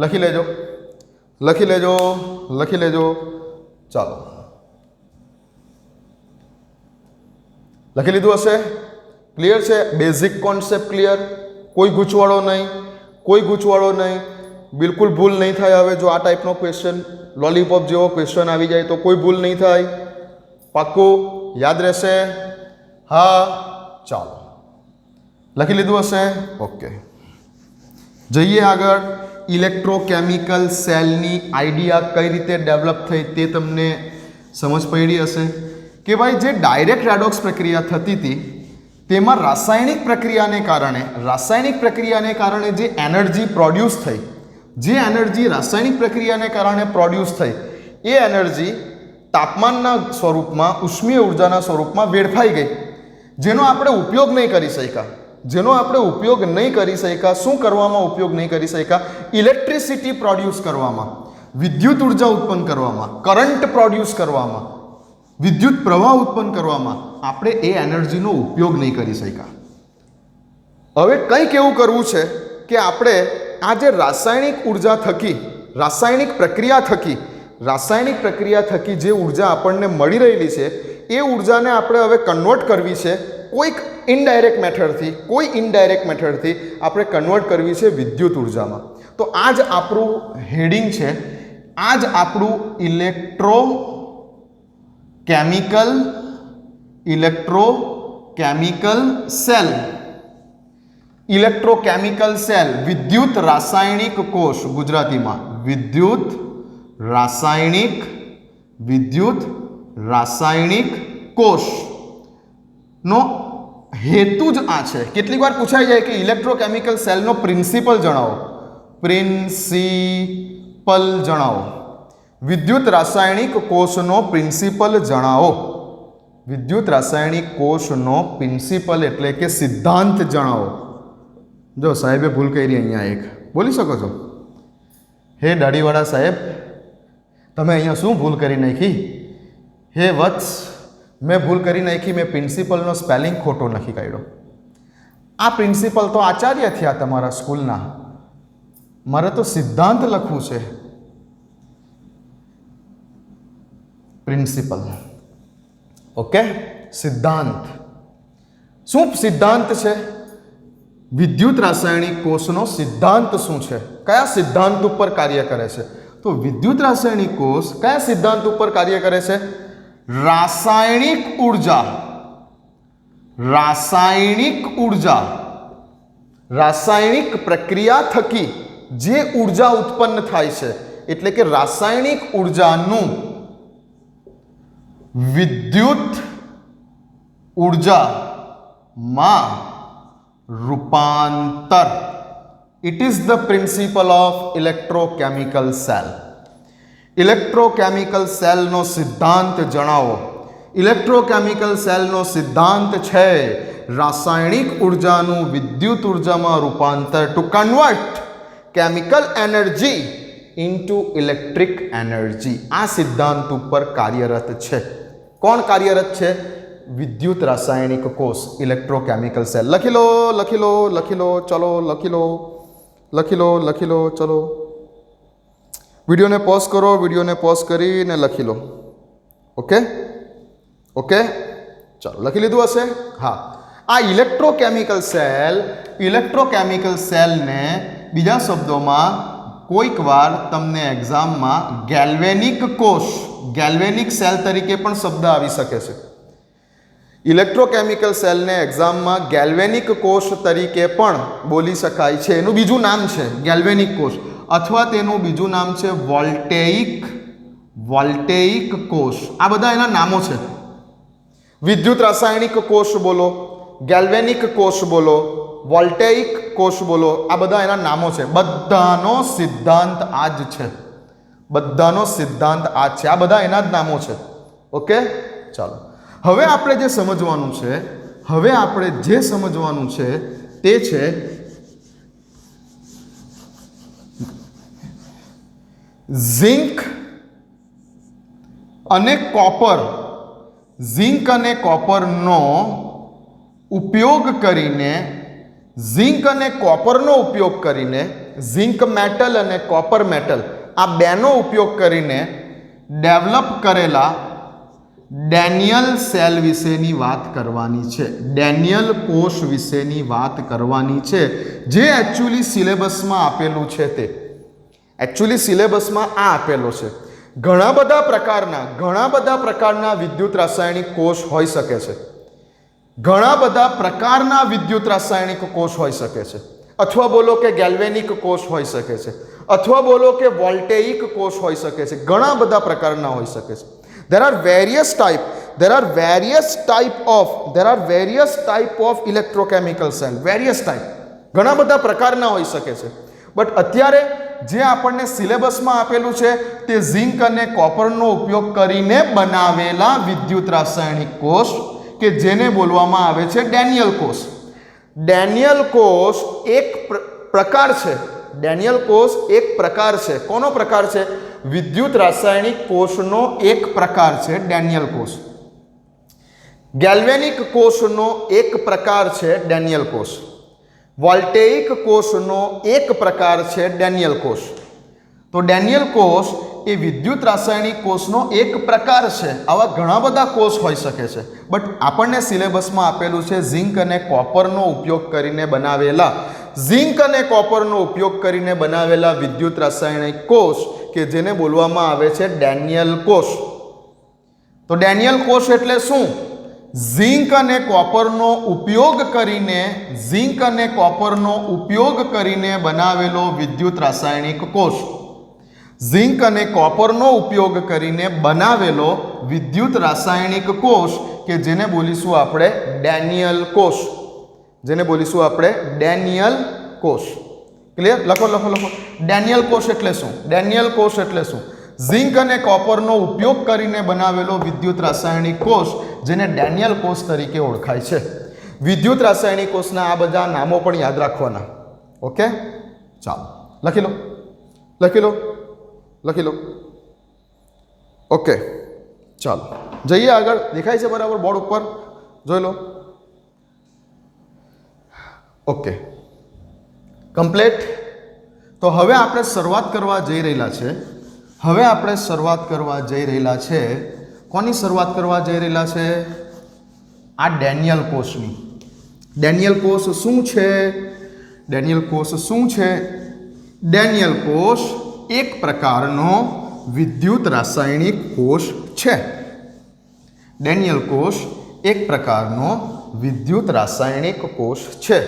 લખી લેજો, લખી લેજો, લખી લેજો. ચાલો, લખી લીધું હશે? ક્લિયર છે? Basic concept clear? કોઈ ગૂંચવાડો નહીં, કોઈ ગૂંચવાડો નહીં, બિલકુલ ભૂલ નહીં થાય. હવે જો આ ટાઈપનો ક્વેશ્ચન લોલીપોપ જેવો ક્વેશ્ચન આવી જાય તો કોઈ ભૂલ નહીં થાય. પાક્કું યાદ રહેશે? હા, ચાલો, લખી લીધું હશે? ઓકે, જઈએ આગળ. ઇલેક્ટ્રોકેમિકલ સેલની આઈડિયા કઈ રીતે ડેવલપ થઈ તે તમને સમજ પડી હશે કે ભાઈ જે ડાયરેક્ટ રેડોક્સ પ્રક્રિયા થતી હતી તેમાં રાસાયણિક પ્રક્રિયાને કારણે જે એનર્જી પ્રોડ્યુસ થઈ, જે એનર્જી રાસાયણિક પ્રક્રિયાને કારણે પ્રોડ્યુસ થઈ એ એનર્જી તાપમાનના સ્વરૂપમાં, ઉષ્મીય ઉર્જાના સ્વરૂપમાં વેડફાઈ ગઈ, જેનો આપણે ઉપયોગ નહીં કરી શક્યા. જેનો આપણે ઉપયોગ નહીં કરી શક્યા. શું કરવામાં ઉપયોગ નહીં કરી શક્યા? ઇલેક્ટ્રિસિટી પ્રોડ્યુસ કરવામાં, વિદ્યુત ઉર્જા ઉત્પન્ન કરવામાં, કરંટ પ્રોડ્યુસ કરવામાં, વિદ્યુત પ્રવાહ ઉત્પન્ન કરવામાં આપણે એ એનર્જીનો ઉપયોગ નહીં કરી શક્યા. હવે કંઈક એવું કરવું છે કે આપણે આ જે રાસાયણિક ઉર્જા થકી, રાસાયણિક પ્રક્રિયા થકી જે ઉર્જા આપણને મળી રહેલી છે એ ઉર્જાને આપણે હવે કન્વર્ટ કરવી છે કોઈક ઇનડાયરેક્ટ મેથડથી આપણે કન્વર્ટ કરવી છે વિદ્યુત ઉર્જામાં. તો આ જ આપણું હેડિંગ છે, આ જ આપણું ઇલેક્ટ્રોકેમિકલ સેલ, વિદ્યુત રાસાયણિક કોષ, ગુજરાતીમાં વિદ્યુત રાસાયણિક કોષનો હેતુ જ આ છે. કેટલીક વાર પૂછાઈ જાય કે ઇલેક્ટ્રોકેમિકલ સેલનો પ્રિન્સિપલ જણાવો. વિદ્યુત રાસાયણિક કોષનો પ્રિન્સિપલ જણાવો. વિદ્યુત રાસાયણિક કોષનો પ્રિન્સિપલ એટલે કે સિદ્ધાંત જણાવો. જો સાહેબે ભૂલ કરી અહીંયા એક બોલી શકો છો? હે દાઢીવાળા સાહેબ, તમે અહીંયા શું ભૂલ કરી નાખી? હે વત્સ, મેં ભૂલ કરી નાખી, મેં પ્રિન્સિપલનો સ્પેલિંગ ખોટો લખી કાઢ્યો. આ પ્રિન્સિપલ તો આચાર્ય થયા તમારા સ્કૂલના, મારે તો સિદ્ધાંત લખવું છે. પ્રિન્સિપલ, ઓકે, સિદ્ધાંત. શું સિદ્ધાંત છે? વિદ્યુત રાસાયણિક કોષનો સિદ્ધાંત શું છે? કયા સિદ્ધાંત ઉપર કાર્ય કરે છે? તો વિદ્યુત રાસાયણિક કોષ કયા સિદ્ધાંત ઉપર કાર્ય કરે છે? રાસાયણિક ઉર્જા, રાસાયણિક પ્રક્રિયા થકી જે ઉર્જા ઉત્પન્ન થાય છે એટલે કે રાસાયણિક ઉર્જાનું વિદ્યુત ઉર્જામાં રૂપાંતર. It is the principal of electrochemical cell. Electrochemical સેલનો સિદ્ધાંત જણાવો. ઇલેક્ટ્રોકેમિકલ સેલનો સિદ્ધાંત છે રાસાયણિક ઉર્જાનું વિદ્યુત ઉર્જામાં રૂપાંતર, two convert chemical energy into electric energy. આ સિદ્ધાંત ઉપર કાર્યરત છે. કોણ કાર્યરત છે? વિદ્યુત રાસાયણિક કોષ, ઇલેક્ટ્રોકેમિકલ સેલ. લખી લો, ચલો લખી લો. વિડીયોને પોઝ કરો, વિડીયોને પોઝ કરીને લખી લો. ઓકે ઓકે, ચાલો લખી લીધું હશે. હા, આ ઇલેક્ટ્રોકેમિકલ સેલને બીજા શબ્દોમાં કોઈક વાર તમને એક્ઝામમાં ગેલ્વેનિક સેલ તરીકે પણ શબ્દ આવી શકે છે. ઇલેક્ટ્રોકેમિકલ સેલને એક્ઝામમાં ગેલ્વેનિક કોષ તરીકે પણ બોલી શકાય છે. એનું બીજું નામ છે ગેલ્વેનિક કોષ, અથવા તેનું બીજું નામ છે વોલ્ટેઇક કોષ. આ બધા એના નામો છે. વિદ્યુત રાસાયણિક કોષ બોલો, ગેલ્વેનિક કોષ બોલો, વોલ્ટેઇક કોષ બોલો, આ બધા એના નામો છે. બધાનો સિદ્ધાંત આ જ છે. આ બધા એના જ નામો છે. ઓકે, ચાલો હવે આપણે જે સમજવાનું છે તે છે ઝિંક અને કોપરનો ઉપયોગ કરીને ઝિંક મેટલ અને કોપર મેટલ આ બેનો ઉપયોગ કરીને ડેવલપ કરેલા ડેનિયલ સેલ વિશેની વાત કરવાની છે. ડેનિયલ કોષ વિશેની વાત કરવાની છે, જે એકચ્યુઅલી સિલેબસમાં આપેલું છે. તે એકચ્યુઅલી સિલેબસમાં આ આપેલો છે. ઘણા બધા પ્રકારના વિદ્યુત રાસાયણિક કોષ હોઈ શકે છે. અથવા બોલો કે ગેલ્વેનિક કોષ હોઈ શકે છે, અથવા બોલો કે વોલ્ટેઇક કોષ હોઈ શકે છે. ઘણા બધા પ્રકારના હોઈ શકે છે. There are various type of electrochemical cell. ઘણા બધા પ્રકારના હોઈ શકે છે. બટ અત્યારે જે આપણને સિલેબસમાં આપેલું છે તે ઝિંક અને કોપરનો ઉપયોગ કરીને બનાવેલા વિદ્યુત રાસાયણિક કોષ, કે જેને બોલવામાં આવે છે ડેનિયલ કોષ. ડેનિયલ કોષ એક પ્રકાર છે. કોનો પ્રકાર છે? વિદ્યુત રાસાયણિક કોષનો એક પ્રકાર છે ડેનિયલ કોષ. ગેલ્વેનિક કોષનો એક પ્રકાર છે ડેનિયલ કોષ. વોલ્ટેઇક કોષનો એક પ્રકાર છે ડેનિયલ કોષ. તો ડેનિયલ કોષ એ વિદ્યુત રાસાયણિક કોષનો એક પ્રકાર છે. આવા ઘણા બધા કોષ હોઈ શકે છે. બટ આપણને સિલેબસમાં આપેલું છે ઝિંક અને કોપરનો ઉપયોગ કરીને બનાવેલા વિદ્યુત રાસાયણિક કોષ, કે જેને બોલવામાં આવે છે ડેનિયલ કોષ. તો ડેનિયલ કોષ એટલે શું? ઝિંક અને કોપરનો ઉપયોગ કરીને બનાવેલો વિદ્યુત રાસાયણિક કોષ. કે જેને બોલીશું આપણે ડેનિયલ કોષ. ક્લિયર? લખો. ડેનિયલ કોષ એટલે શું? ઝિંક અને કોપરનો ઉપયોગ કરીને બનાવેલો વિદ્યુત રાસાયણિક કોષ, જેને ડેનિયલ કોષ તરીકે ઓળખાય છે. વિદ્યુત રાસાયણિક કોષના આ બધા નામો પણ યાદ રાખવાના. ઓકે, ચાલો લખી લો. ઓકે, ચાલો જઈએ આગળ. દેખાય છે બરાબર બોર્ડ ઉપર? જોઈ લો. Okay, complete. તો હવે આપણે શરૂઆત કરવા જઈ રહેલા છે. કોની શરૂઆત કરવા જઈ રહેલા છે? આ ડેનિયલ કોષની. ડેનિયલ કોષ શું છે? ડેનિયલ કોષ એક પ્રકારનો વિદ્યુત રાસાયણિક કોષ છે.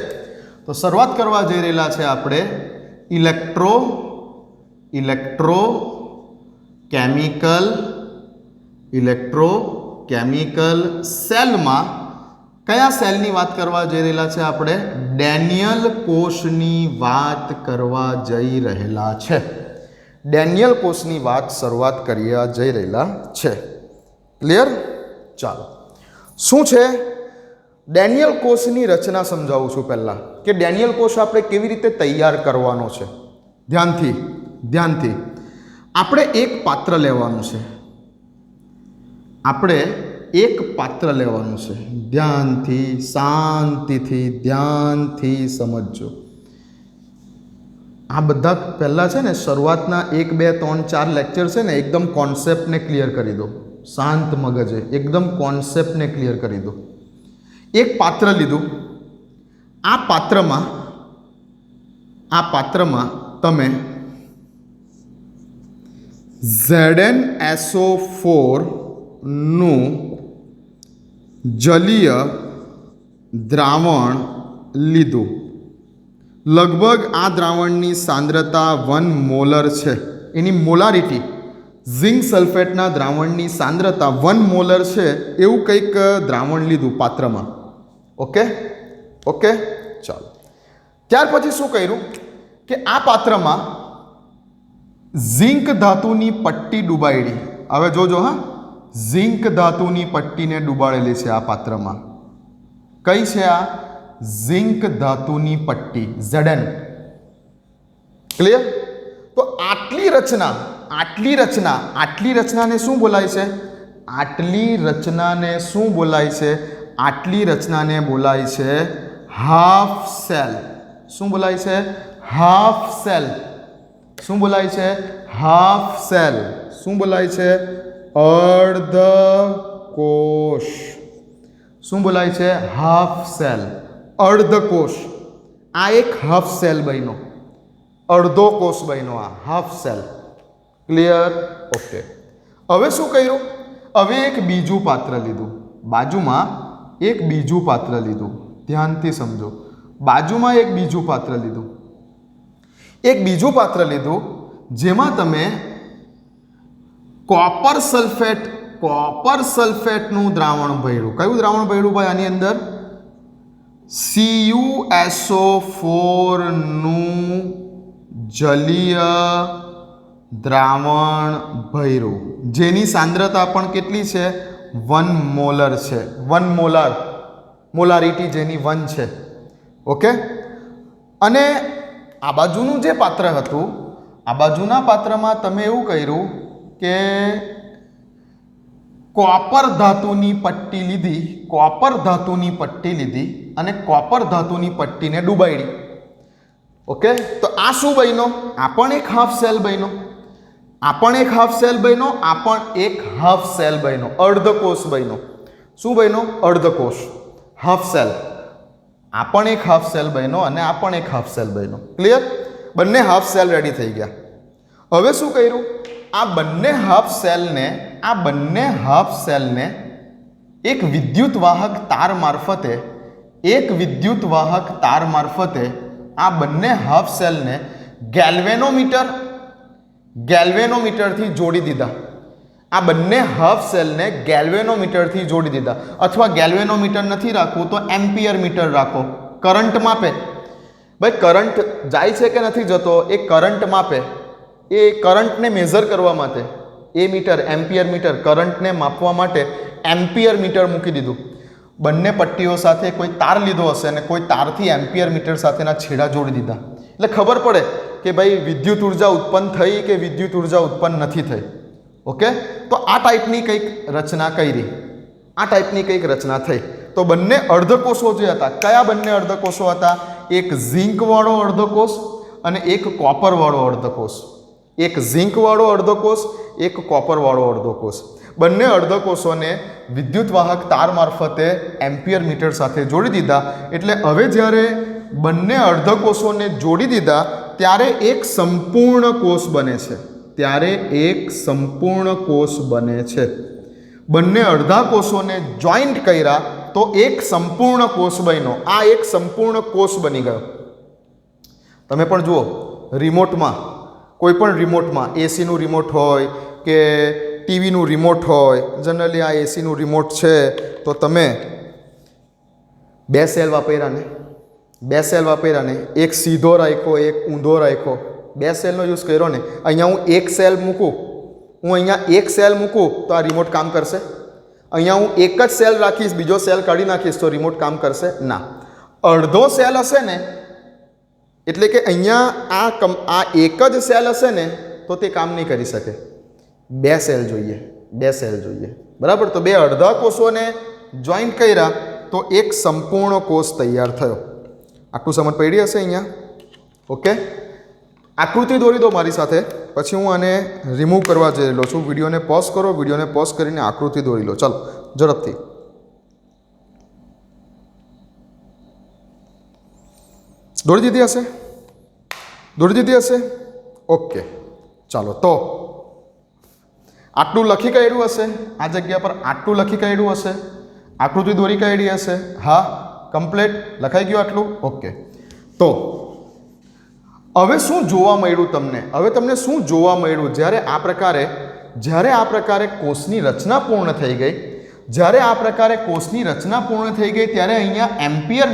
તો શરૂઆત કરવા જઈ રહેલા છે આપણે ઇલેક્ટ્રોકેમિકલ સેલમાં. કયા સેલની વાત કરવા જઈ રહેલા છે આપણે? ડેનિયલ કોષની વાત કરવા જઈ રહેલા છે. શરૂઆત કરવા જઈ રહેલા છે. ક્લિયર? ચાલો, શું છે ડેનિયલ કોષની રચના સમજાવું છું પહેલા, કે ડેનિયલ કોષ આપણે કેવી રીતે તૈયાર કરવાનો છે. ધ્યાનથી આપણે એક પાત્ર લેવાનું છે. ધ્યાનથી સમજજો. આ બધા પહેલા છે ને શરૂઆતના 1 2 3 4 લેક્ચર છે ને, એકદમ કોન્સેપ્ટને ક્લિયર કરી દો. शांत मगजे एकदम कॉन्सेप्ट ने क्लियर करी दो। एक पात्र लीधुं, आ पात्र में तमे ZnSO4 नु जलीय द्रावण लीधुं। लगभग आ द्रावणनी सांद्रता 1 मोलर है। एनी मोलारिटी झिंक सल्फेटना द्रावणनी सांद्रता 1 मोलर है एवं कंईक द्रावण लीधुं पात्र में। ओके ओके चलो त्यार पछी शुं कर्युं के आ पात्र में झिंक धातुनी पट्टी डूबाड़ी। हवे जोजो हाँ, झिंक धातुनी पट्टी ने डूबाड़ेली है आ पात्र में। कई है आ झिंक धातुनी पट्टी Zn। क्लियर? तो आटली रचना ने शुं बोलाय छे? आटली रचना ने शुं बोलाय छे? आटली रचना ने बोलाय छे हाफ सेल। शुं बोलाय छे? Half cell. शुं बोलाय छे? Half cell. शुं बोलाय छे? अर्धकोश। शुं बोलाय छे? Half cell, अर्धकोश। आ एक हाफ सेल बन्यो, अर्धो कोश बन्यो, आ हाफ सेल। क्लियर? ओके। हवे शुं कर्युं? हवे एक बीजू पात्र लीधुं, बाजुमां एक बीजू पात्र लीधुं। ध्यानथी समझो, बाजुमां एक बीजू पात्र लीधुं। एक बीजू पात्र लीधुं जेमां तमे कॉपर सल्फेटનું द्रावण भर्યું। કયું દ્રાવણ ભર્યું ભાઈ આની અંદર? CuSO4 નું જલીય દ્રાવણ ભર્યું, જેની સાંદ્રતા પણ કેટલી છે? 1 મોલર છે। 1 મોલારિટી જેની 1 છે। ઓકે। અને આ બાજુનું જે પાત્ર હતું, આ બાજુના પાત્રમાં તમે એવું કર્યું કે कॉपर धातुनी पट्टी लीधी अने कॉपर धातुनी पट्टी ने डूबाड़ी। ओके, तो आ शुं बन्यो? आ पण एक हाफ सेल बन्यो, आ पण एक हाफ सेल बन्यो, आ पण एक हाफ सेल बन्यो, अर्धकोश बन्यो। शुं बन्यो? अर्धकोश, हाफ सेल। आ पण एक हाफ सेल बन्यो अने आ पण एक हाफ सेल बन्यो। क्लियर? बंने हाफ सेल रेडी थई गया। हवे शुं कर्युं? आ बंने हाफ सेल ने एक विद्युत वाहक तार मार्फते आ बंने हाफ सेल ने गैल्वेनोमीटर थी जोड़ी दीधा। आ बंने हाफ सेल ने गैल्वेनोमीटर थी जोड़ी दीधा, अथवा गैल्वेनोमीटर नहीं राखवू तो एम्पियर मीटर राखो। करंट मापे भाई, करंट जाय छे के नहीं जतो ए करंट मापे। ए करंट ने मेजर करवा माटे ए मीटर, एम्पियर मीटर, करंट ने मापवा माटे एम्पियर मीटर मूकी दीधुं। बंने पट्टीओ साथे कोई तार लीधो हशे अने कोई तारथी एम्पियर मीटर साथेना छेड़ा जोड़ी दीधा, એટલે खबर पड़े कि भाई विद्युत ऊर्जा उत्पन्न थई के विद्युत ऊर्जा उत्पन्न नहीं थई। ओके, तो आ टाइपनी कंईक रचना करी, आ टाइपनी कंईक रचना थई। तो बंने अर्धकोशो जे हता, कया बंने अर्धकोशो हता? एक झिंक वाळो अर्धकोश अने एक कॉपर वाळो अर्धकोश। एक झिंक वाळो अर्धकोश, एक कॉपर वाळो अर्धकोश। बंने अर्धकोशोने विद्युत वाहक तार मार्फते एम्पियर मीटर साथे जोड़ी दीधा। एटले हवे ज्यारे बंने अर्धकोशोने जोड़ी दीधा त्यारे एक संपूर्ण कोष बने छे, बंने अर्धा कोशोने जॉइंट कर्या तो एक संपूर्ण कोष बन्यो। आ एक संपूर्ण कोष बनी गयो। तमे पण जुओ, रिमोटमां कोईपण रिमोटमां एसी नु रिमोट होय के टीवी नु रिमोट होय, जनरली आ एसी नु रिमोट छे तो तमे 2 सेल वापर्या ने, एक सीधो राख्यो एक ऊंधो राख्यो, 2 सेलनो यूज कर्यो ने। अहींया हूँ एक सेल मूकूँ, तो आ रिमोट काम करशे? अहींया हूँ एक ज सेल राखीश, बीजो सेल काढी नाखीश तो रिमोट काम करशे? ना। अर्धो सेल हशे ने एटले के अहींया आ एक ज सेल हशे ने तो ते काम नहीं करी सके। 2 सेल जोईए, बराबर। तो 2 अर्धा कोषोने जॉइंट कर्या तो एक संपूर्ण कोष तैयार थयो। आटलुं समझ पड़ी हशे अहींया? ओके, आकृति दोरी दो मारी साथे। પછી હું આને રિમૂવ કરવા જઈ રહ્યો છું. વિડીયોને પોઝ કરો, વિડીયોને પોઝ કરીને આકૃતિ દોરી લો. ચાલો ઝડપથી. દોરી દીધી હશે? દોરી દીધી હશે? ઓકે, ચાલો. તો આટલું લખી કાઢ્યું હશે, આ જગ્યા પર આટલું લખી કાઢ્યું હશે, આકૃતિ દોરી કાઢી હશે. હા, કમ્પ્લીટ લખાઈ ગયું આટલું. ઓકે. તો હવે શું જોવા મળ્યું તમને? હવે તમને શું જોવા મળ્યું જ્યારે આ પ્રકારે કોષની રચના પૂર્ણ થઈ ગઈ? જ્યારે આ પ્રકારે કોષની રચના પૂર્ણ થઈ ગઈ ત્યારે અહીંયા એમ્પિયર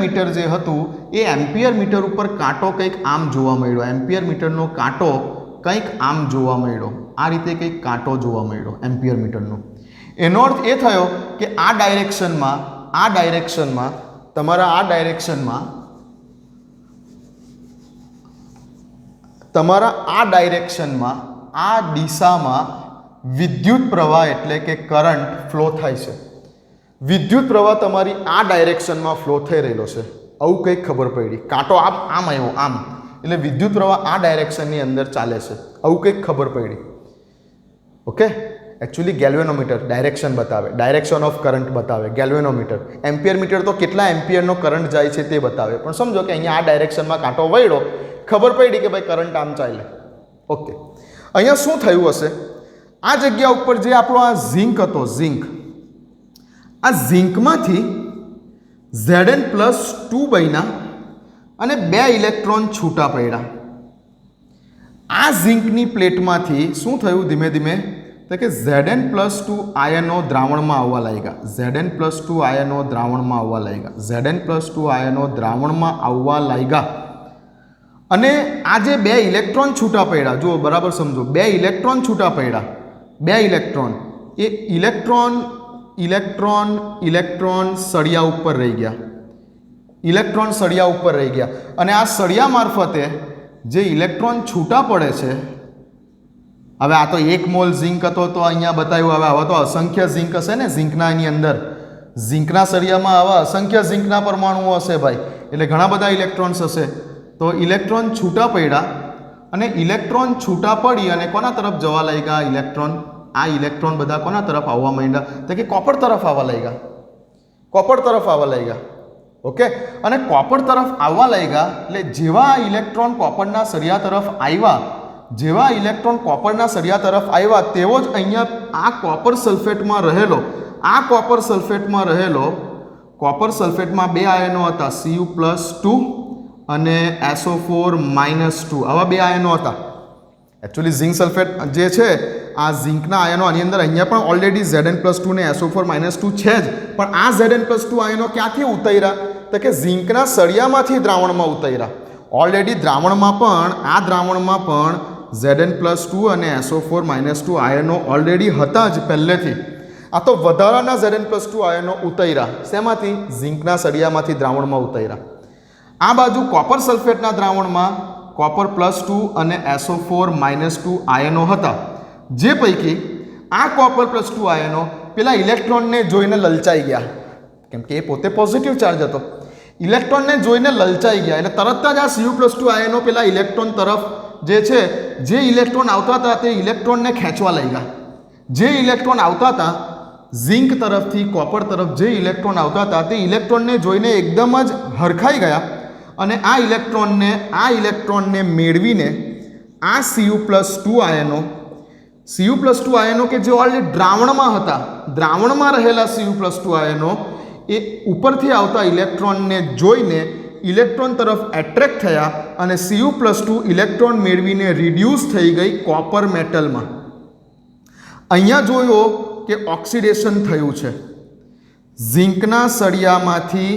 મીટર જે હતું એ એમ્પિયર મીટર ઉપર કાંટો કંઈક આમ જોવા મળ્યો. એમ્પિયર મીટરનો કાંટો કંઈક આમ જોવા મળ્યો. આ રીતે કંઈક કાંટો જોવા મળ્યો એમ્પિયર મીટરનો. એનો અર્થ એ થયો કે આ ડાયરેક્શનમાં આ દિશામાં વિદ્યુત પ્રવાહ એટલે કે કરંટ ફ્લો થાય છે. વિદ્યુત પ્રવાહ તમારી આ ડાયરેક્શનમાં ફ્લો થઈ રહેલો છે. આવું કંઈક ખબર પડી. કાંટો આમ આવ્યો આમ, એટલે વિદ્યુત પ્રવાહ આ ડાયરેક્શનની અંદર ચાલે છે. આવું કંઈક ખબર પડી. ઓકે. એકચ્યુઅલી ગેલ્વેનોમીટર ડાયરેક્શન બતાવે, ડાયરેક્શન ઓફ કરંટ બતાવે ગેલ્વેનોમીટર. એમ્પિયર મીટર તો કેટલા એમ્પિયરનો કરંટ જાય છે તે બતાવે. પણ સમજો કે અહીંયા આ ડાયરેક્શનમાં કાંટો વળ્યો, ખબર પડી કે ભાઈ કરંટ આમ ચાલે. ઓકે. અહીંયા શું થયું હશે? આ જગ્યા ઉપર જે આપણો આ ઝિંક હતો, આ ઝિંકમાંથી Zn+2 બન્યા અને 2 ઇલેક્ટ્રોન છૂટા પડ્યા. આ ઝિંકની પ્લેટમાંથી શું થયું? ધીમે ધીમે તો કે Zn+2 આયનો દ્રાવણમાં આવવા લાગ્યા. Zn+2 આયનો દ્રાવણમાં આવવા લાગ્યા. અને આ જે 2 ઇલેક્ટ્રોન છૂટા પડ્યા, જુઓ બરાબર સમજો, 2 ઇલેક્ટ્રોન છૂટા પડ્યા. 2 ઇલેક્ટ્રોન, એ ઇલેક્ટ્રોન સળિયા ઉપર રહી ગયા. અને આ સળિયા મારફતે જે ઇલેક્ટ્રોન છૂટા પડે છે, હવે આ તો 1 મોલ ઝિંક હતો તો અહીંયા બતાવ્યું. હવે તો અસંખ્ય ઝિંક હશે ને ઝિંકના એની અંદર. ઝિંકના સળિયામાં આવા અસંખ્ય ઝિંકના પરમાણુઓ હશે ભાઈ, એટલે ઘણા બધા ઇલેક્ટ્રોન્સ હશે. તો ઇલેક્ટ્રોન છૂટા પડ્યા અને ઇલેક્ટ્રોન છૂટા પડી અને કોના તરફ જવા લાગ્યા? આ ઇલેક્ટ્રોન બધા કોના તરફ આવવા માંડ્યા? તો કે કોપર તરફ આવવા લાગ્યા. ઓકે. અને કોપર તરફ આવવા લાગ્યા એટલે જેવા ઇલેક્ટ્રોન કોપરના સળિયા તરફ આવ્યા, તેવો જ અહીંયા આ કોપર સલ્ફેટમાં 2 આયનો હતા, Cu+2 અને SO4-2. આવા 2 આયનો હતા. એકચ્યુઅલી ઝિંક સલ્ફેટ જે છે, આ ઝિંકના આયનો આની અંદર અહીંયા પણ ઓલરેડી Zn+2 ને SO4-2 છે જ. પણ આ Zn+2 આયનો ક્યાંથી ઉતર્યા? તો કે ઝિંકના સળિયામાંથી દ્રાવણમાં ઉતર્યા. ઓલરેડી દ્રાવણમાં પણ Zn+2 અને SO4-2 આયનો ઓલરેડી હતા જ પહેલેથી. આ તો વધારાના Zn+2 આયનો ઉતર્યા. શેમાંથી? ઝિંકના સળિયામાંથી દ્રાવણમાં ઉતર્યા. આ બાજુ કોપર સલ્ફેટના દ્રાવણમાં Copper+2 અને SO4-2 આયનો હતા, જે પૈકી આ Copper+2 આયનો પેલા ઇલેક્ટ્રોનને જોઈને લલચાઈ ગયા, કેમ કે એ પોતે પોઝિટિવ ચાર્જ હતો. ઇલેક્ટ્રોનને જોઈને લલચાઈ ગયા એટલે તરત જ આ Cu+2 આયનો પેલા ઇલેક્ટ્રોન તરફ જે ઇલેક્ટ્રોન આવતા હતા તે ઇલેક્ટ્રોનને ખેંચવા લાગ્યા. જે ઇલેક્ટ્રોન આવતા હતા ઝિંક તરફથી કોપર તરફ, જે ઇલેક્ટ્રોન આવતા હતા તે ઇલેક્ટ્રોનને જોઈને એકદમ જ હરખાઈ ગયા. અને આ ઇલેક્ટ્રોનને મેળવીને આ Cu+2 આયનો કે જે ઓલરેડી દ્રાવણમાં રહેલા Cu+2 આયનો એ ઉપરથી આવતા ઇલેક્ટ્રોનને જોઈને ઇલેક્ટ્રોન તરફ એટ્રેક્ટ થયા અને Cu+2 ઇલેક્ટ્રોન મેળવીને રિડ્યુસ થઈ ગઈ કોપર મેટલમાં. અહીંયા જોયો કે ઓક્સિડેશન થયું છે. ઝિંકના સળિયામાંથી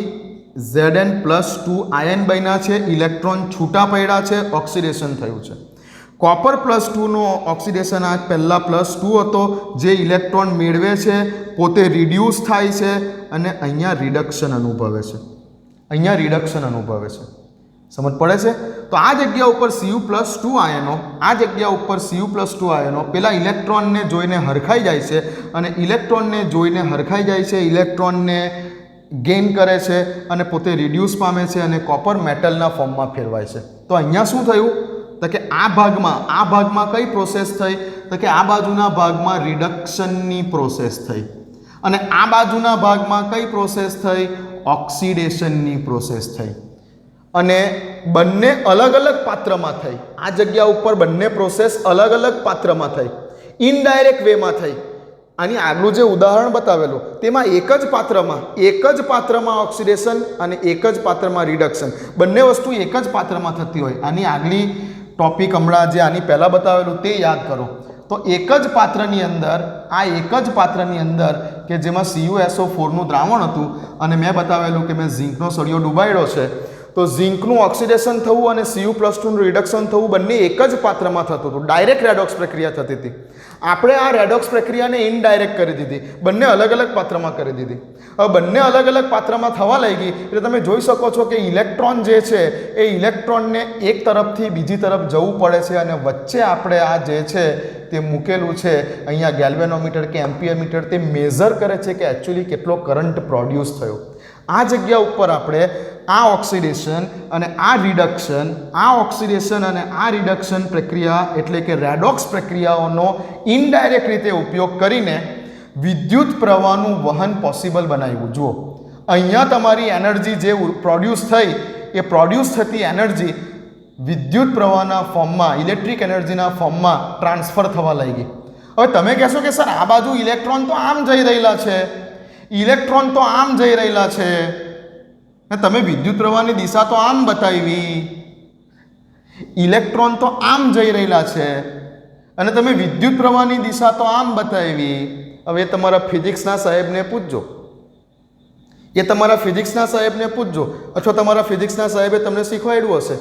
Zn+2 આયન બન્યા છે, ઇલેક્ટ્રોન છૂટા પડ્યા છે, ઓક્સિડેશન થયું છે. Copper+2નો ઓક્સિડેશન આ પહેલાં +2 હતો, જે ઇલેક્ટ્રોન મેળવે છે પોતે રિડ્યુસ થાય છે અને અહીંયા રિડક્શન અનુભવે છે. સમજ પડે છે? તો આ જગ્યા ઉપર Cu+2 આયનો પેલા ઇલેક્ટ્રોનને જોઈને હરખાઈ જાય છે અને ઇલેક્ટ્રોનને ગેઇન કરે છે અને પોતે રિડ્યુસ પામે છે અને કોપર મેટલના ફોર્મમાં ફેરવાય છે. તો અહીંયા શું થયું? तो कि आ भाग में कई प्रोसेस थई तो कि आ बाजुना भाग में रिडक्शननी प्रोसेस थई अने आ बाजुना भाग में कई प्रोसेस थई ऑक्सिडेशननी प्रोसेस थई अने बंने अलग अलग पात्र में थई आ जग्या उपर बंने प्रोसेस अलग अलग पात्र में थई इनडायरेक्ट वे में थई आनी आगलू जे उदाहरण बतावेलुं तेमां एक ज पात्र में ऑक्सिडेशन अने एक ज पात्र में रिडक्शन बंने वस्तु एक ज पात्र में थती होय आनी आगली टॉपिक हमणां जे आनी पहेला बतावेलुं ते याद करो तो एक ज पात्रनी अंदर आ एक ज पात्रनी अंदर के जेमां CuSO4 नुं द्रावण हतुं अने मैं बतावेलुं के मैं झींकनो सळियो डूबाड्यो छे तो झींकનું ऑक्सिडेशन થવું અને Cu+2નું રિડક્શન થવું બંને એક જ પાત્રમાં થતું હતું ડાયરેક્ટ રેડોક્સ પ્રક્રિયા થતી હતી આપણે આ રેડોક્સ પ્રક્રિયાને ઇનડાયરેક્ટ કરી દીધી બંને અલગ અલગ પાત્રમાં કરી દીધી હવે બંને અલગ અલગ પાત્રમાં થવા લાગી એટલે તમે જોઈ શકો છો કે ઇલેક્ટ્રોન જે છે એ ઇલેક્ટ્રોનને એક તરફથી બીજી તરફ જવું પડે છે અને વચ્ચે આપણે આ જે છે તે મૂકેલું છે અહીંયા ગેલ્વેનોમીટર કે એમ્પિયરમીટર તે મેઝર કરે છે કે એકચ્યુઅલી કેટલો કરંટ પ્રોડ્યુસ થયો આ જગ્યા ઉપર આપણે આ ઓક્સિડેશન અને આ રિડક્શન આ ઓક્સિડેશન અને આ રિડક્શન પ્રક્રિયા એટલે કે રેડોક્સ પ્રક્રિયાઓનો ઇનડાયરેક્ટ રીતે ઉપયોગ કરીને વિદ્યુત પ્રવાહનું વહન પોસિબલ બનાવ્યું જુઓ અહીંયા તમારી એનર્જી જે પ્રોડ્યુસ થઈ એ પ્રોડ્યુસ થતી એનર્જી વિદ્યુત પ્રવાહના ફોર્મમાં ઇલેક્ટ્રિક એનર્જીના ફોર્મમાં ટ્રાન્સફર થવા લાગી હવે તમે કહેશો કે સર આ બાજુ ઇલેક્ટ્રોન તો આમ જઈ રહેલા છે ઇલેક્ટ્રોન તો આમ જઈ રહેલા છે તમે વિદ્યુત પ્રવાહની દિશા તો આમ બતાવી ઇલેક્ટ્રોન તો આમ જઈ રહેલા છે અને તમે વિદ્યુત પ્રવાહની દિશા તો આમ બતાવી હવે તમારા ફિઝિક્સના સાહેબને પૂછજો અથવા તમારા ફિઝિક્સના સાહેબે તમને શીખવાડ્યું હશે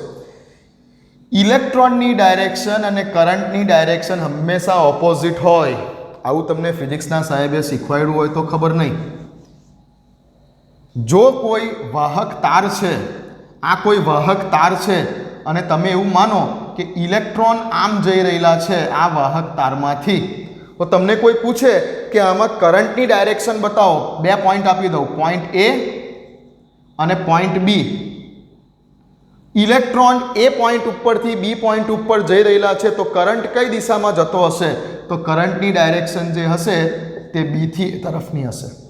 ઇલેક્ટ્રોનની ડાયરેક્શન અને કરંટની ડાયરેક્શન હંમેશા ઓપોઝિટ હોય આવું તમને ફિઝિક્સના સાહેબે શીખવાડ્યું હોય તો ખબર નહીં જો કોઈ વાહક તાર છે આ કોઈ વાહક તાર છે અને તમે એવું માનો કે ઇલેક્ટ્રોન આમ જઈ રહેલા છે આ વાહક તારમાંથી તો તમને કોઈ પૂછે કે આમાં કરંટની ડાયરેક્શન બતાવો બે પોઈન્ટ આપી દઉં પોઈન્ટ A અને point B electron A point ઉપરથી B પોઈન્ટ ઉપર જઈ રહેલા છે તો કરંટ કઈ દિશામાં જતો હશે તો કરંટની ડાયરેક્શન જે હશે તે B થી A તરફની હશે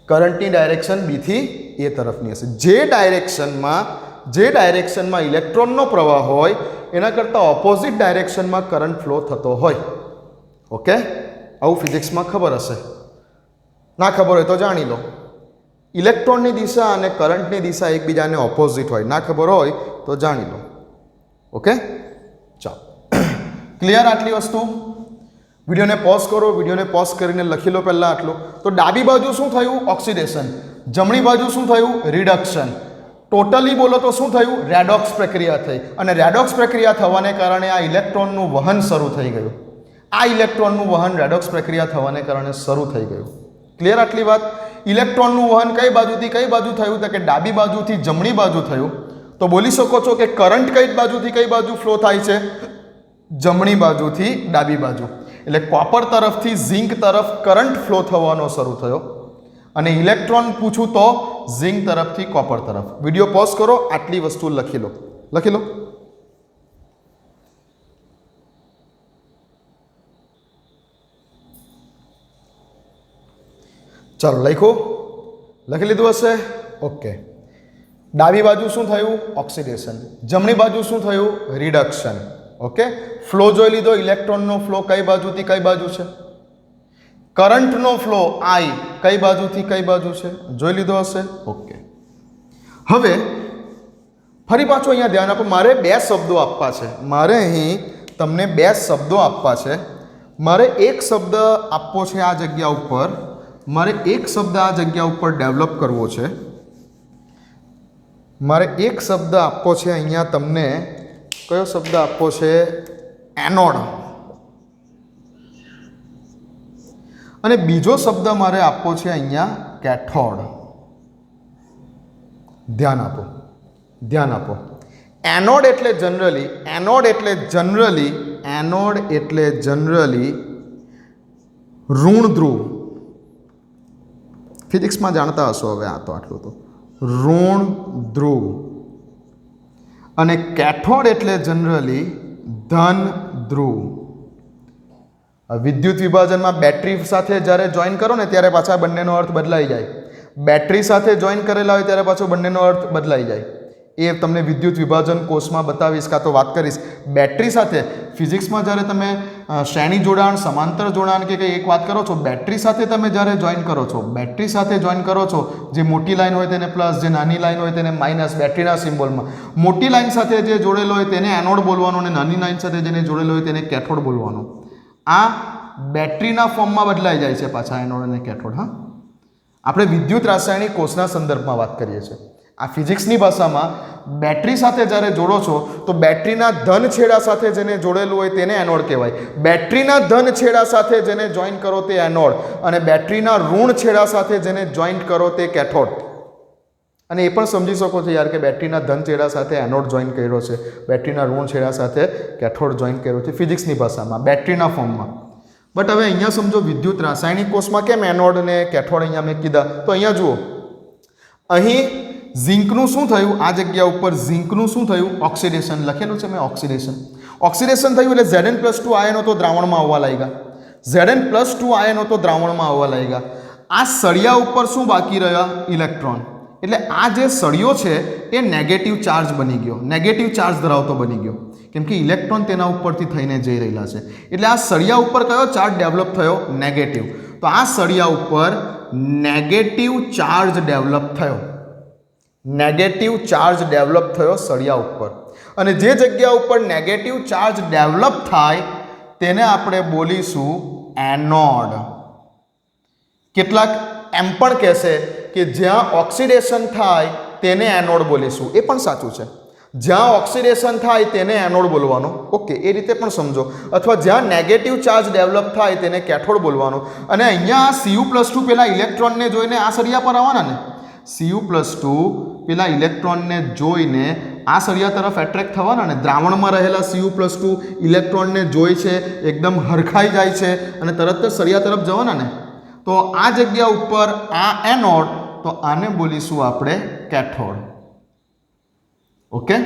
करंटनी डायरेक्शन बी थी ए तरफनी हशे जे डायरेक्शन में इलेक्ट्रॉन नो प्रवाह होय एना करता ऑपोजिट डायरेक्शन में करंट फ्लो थतो होय ओके आवुं फिजिक्स में खबर हशे ना खबर होय तो जाणी लो इलेक्ट्रॉन नी दिशा अने करंट नी दिशा एकबीजाने ऑपोजिट होय ना खबर होय तो जाणी लो ओके चलो क्लियर आटली वस्तु वीडियो ने पॉज करो वीडियो ने पॉज करीने लखी लो पहला आटलू तो डाबी बाजू शुं थयुं ऑक्सिडेशन जमणी बाजू शुं थयुं रिडक्शन टोटली बोलो तो शुं थयुं रेडॉक्स प्रक्रिया थई अने रेडॉक्स प्रक्रिया थवाने कारणे आ इलेक्ट्रॉननुं वहन शरू थई गयुं आ इलेक्ट्रॉननुं वहन रेडॉक्स प्रक्रिया थवाने कारणे शरू थई गयुं क्लियर आटली बात इलेक्ट्रॉननुं वहन कई बाजू थयुं तो के डाबी बाजूथी जमणी बाजू थयुं तो बोली शको छो के करंट कई बाजू फ्लो थाय छे जमणी बाजूथी डाबी बाजू એટલે કોપર તરફથી ઝિંક તરફ કરંટ ફ્લો થવાનો શરૂ થયો અને ઇલેક્ટ્રોન પૂછું તો ઝિંક તરફથી કોપર તરફ વિડિયો પોઝ કરો આટલી વસ્તુ લખી લો ચાલો લખી લીધું હશે ઓકે ડાબી બાજુ શું થયું ઓક્સિડેશન જમણી બાજુ શું થયું રિડક્શન ओके फ्लो જોઈ લીધો ઇલેક્ટ્રોનનો ફ્લો કઈ બાજુથી કઈ બાજુ છે કરંટનો ફ્લો I કઈ બાજુથી કઈ બાજુ છે જોઈ લીધો હશે ઓકે હવે ફરી પાછો અહીંયા ધ્યાન આપો મારે બે શબ્દો આપવા છે મારે અહીં તમને બે શબ્દો આપવા છે મારે એક શબ્દ આપવો છે આ જગ્યા ઉપર મારે એક શબ્દ આ જગ્યા ઉપર ડેવલપ કરવો છે મારે એક શબ્દ આપવો છે અહીંયા તમને कयो शब्द आपो छे एनोड अने बीजो शब्द मारे आपो छे अहींया कैथोड ध्यान आपो एनोड एटले जनरली ऋण ध्रुव फिजिक्स में जानता हशो हवे आ तो आटलुं तो ऋण ध्रुव અને કેથોડ એટલે જનરલી ધન ધ્રુવ. વિદ્યુત વિભાજનમાં બેટરી સાથે જ્યારે જોઈન કરો ને ત્યારે પાછા બંનેનો અર્થ બદલાઈ જાય. બેટરી સાથે જોઈન કરેલા હોય ત્યારે પાછો બંનેનો અર્થ બદલાઈ જાય. એ તમને વિદ્યુત વિભાજન કોર્સમાં બતાવીશ કાં તો વાત કરીશ. બેટરી સાથે ફિઝિક્સમાં જ્યારે તમે શ્રેણી જોડાણ, સમાંતર જોડાણ કે કંઈ એક વાત કરો છો, બેટરી સાથે તમે જ્યારે જોઈન કરો છો, બેટરી સાથે જોઈન કરો છો, જે મોટી લાઈન હોય તેને પ્લસ, જે નાની લાઈન હોય તેને માઇનસ, બેટરીના સિમ્બોલમાં મોટી લાઈન સાથે જે જોડેલો હોય તેને એનોડ બોલવાનો અને નાની લાઈન સાથે જેને જોડેલો હોય તેને કેથોડ બોલવાનો. આ બેટરીના ફોર્મમાં બદલાઈ જાય છે પાછા એનોડ અને કેથોડ. હા, આપણે વિદ્યુત રાસાયણિક કોષના સંદર્ભમાં વાત કરીએ છીએ. આ ફિઝિક્સની ભાષામાં બેટરી સાથે જ્યારે જોડો છો તો બેટરીના ધન છેડા સાથે જેને જોડેલું હોય તેને એનોડ કહેવાય. બેટરીના ધન છેડા સાથે જેને જોઈન્ટ કરો તે એનોડ, અને બેટરીના ઋણ છેડા સાથે જેને જોઈન્ટ કરો તે કેથોડ. અને એ પણ સમજી શકો છો યાર કે બેટરીના ધન છેડા સાથે એનોડ જોઈન્ટ કર્યો છે, બેટરીના ઋણ છેડા સાથે કેથોડ જોઈન્ટ કર્યો છે ફિઝિક્સની ભાષામાં, બેટરીના ફોર્મમાં. બટ હવે અહીંયા સમજો વિદ્યુત રાસાયણિક કોષમાં કેમ એનોડ અને કેથોડ અહીંયા મેં કીધા, તો અહીંયા જુઓ, અહીં ઝિંકનું શું થયું, આ જગ્યા ઉપર ઝિંકનું શું થયું, ઓક્સિડેશન લખેલું છે મેં, ઓક્સિડેશન. ઓક્સિડેશન થયું એટલે Zn+2 આયનો તો દ્રાવણમાં આવવા લાગ્યા. Zn+2 આયનો તો દ્રાવણમાં આવવા લાગ્યા. આ સળિયા ઉપર શું બાકી રહ્યા, ઇલેક્ટ્રોન. એટલે આ જે સળિયો છે એ નેગેટિવ ચાર્જ બની ગયો, નેગેટિવ ચાર્જ ધરાવતો બની ગયો, કેમ કે ઇલેક્ટ્રોન તેના ઉપરથી થઈને જઈ રહેલા છે. એટલે આ સળિયા ઉપર કયો ચાર્જ ડેવલપ થયો, નેગેટિવ. તો આ સળિયા ઉપર નેગેટિવ ચાર્જ ડેવલપ થયો, નેગેટિવ ચાર્જ ડેવલપ થયો સળિયા ઉપર. અને જે જગ્યા ઉપર નેગેટિવ ચાર્જ ડેવલપ થાય તેને આપણે બોલીશું એનોડ. કેટલાક એમ પણ કહેશે કે જ્યાં ઓક્સિડેશન થાય તેને એનોડ બોલીશું, એ પણ સાચું છે. જ્યાં ઓક્સિડેશન થાય તેને એનોડ બોલવાનો, ઓકે, એ રીતે પણ સમજો. અથવા જ્યાં નેગેટિવ ચાર્જ ડેવલપ થાય તેને કેથોડ બોલવાનો. અને અહીંયા Cu+2 પેલા ઇલેક્ટ્રોનને જોઈને આ સળિયા પર આવવાના ને, Cu+2 પેલા ઇલેક્ટ્રોનને જોઈને આ સળિયા તરફ એટ્રેક્ટ થવાના ને. દ્રાવણમાં રહેલા Cu+2 ઇલેક્ટ્રોનને જોઈ છે, એકદમ હરખાઈ જાય છે અને તરત જ સળિયા તરફ જવાના ને. તો આ જગ્યા ઉપર આ એનોડ, તો આને બોલીશું આપણે કેથોડ. ઓકે,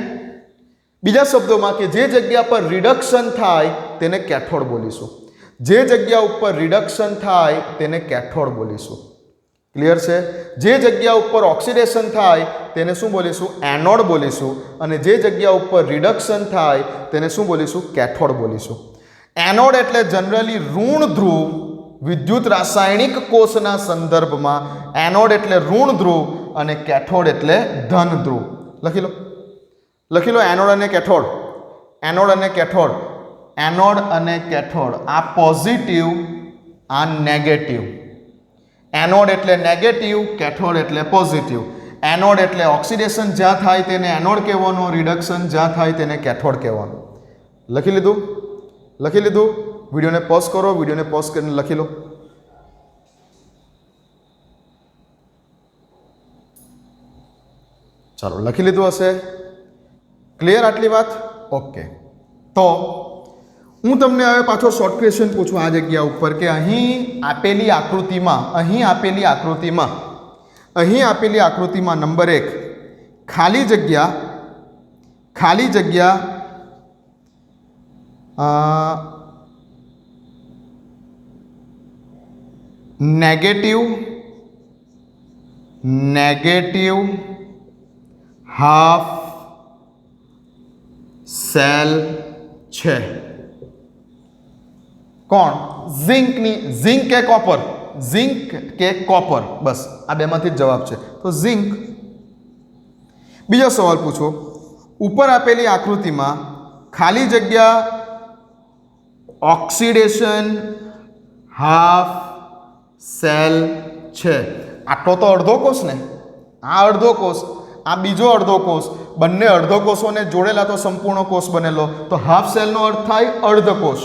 બીજા શબ્દોમાં કે જે જગ્યા પર રિડક્શન થાય તેને કેથોડ બોલીશું. જે જગ્યા ઉપર રિડક્શન થાય તેને કેથોડ બોલીશું. ક્લિયર છે? જે જગ્યા ઉપર ઓક્સિડેશન થાય તેને શું બોલીશું, એનોડ બોલીશું. અને જે જગ્યા ઉપર રિડક્શન થાય તેને શું બોલીશું, કેથોડ બોલીશું. એનોડ એટલે જનરલી ઋણ ધ્રુવ. વિદ્યુત રાસાયણિક કોષના સંદર્ભમાં એનોડ એટલે ઋણ ધ્રુવ અને કેથોડ એટલે ધન ધ્રુવ. લખી લો, લખી લો, એનોડ અને કેથોડ, એનોડ અને કેથોડ, એનોડ અને કેથોડ. આ પોઝિટિવ, આ નેગેટિવ. એનોડ એટલે નેગેટિવ, કેથોડ એટલે પોઝિટિવ. એનોડ એટલે ઓક્સિડેશન જ્યાં થાય તેને એનોડ કહેવાનો, રિડક્શન જ્યાં થાય તેને કેથોડ કહેવાનો. લખી લીધું? લખી લીધું? વિડીયોને પોઝ કરો, વિડીયોને પોઝ કરીને લખી લો. ચાલો, લખી લીધું હશે? ક્લિયર આટલી વાત? ઓકે. તો હું તમને હવે પાછો શોર્ટ ક્વેશ્ચન પૂછું આ જગ્યા ઉપર કે અહીં આપેલી આકૃતિમાં નંબર 1 ખાલી જગ્યા નેગેટિવ હાફ સેલ છે. કોણ? ઝિંક કે કોપર? ઝિંક કે કોપર? બસ આ બેમાંથી જ જવાબ છે, તો ઝિંક. બીજો સવાલ પૂછો, ઉપર આપેલી આકૃતિમાં ખાલી જગ્યા ઓક્સિડેશન હાફ સેલ છે. આટલો તો અડધો કોષ ને, આ અડધો કોષ, આ બીજો અડધો કોષ, બંને અડધો કોષોને જોડેલા તો સંપૂર્ણ કોષ બનેલો. તો હાફ સેલનો અર્થ થાય અર્ધ કોષ,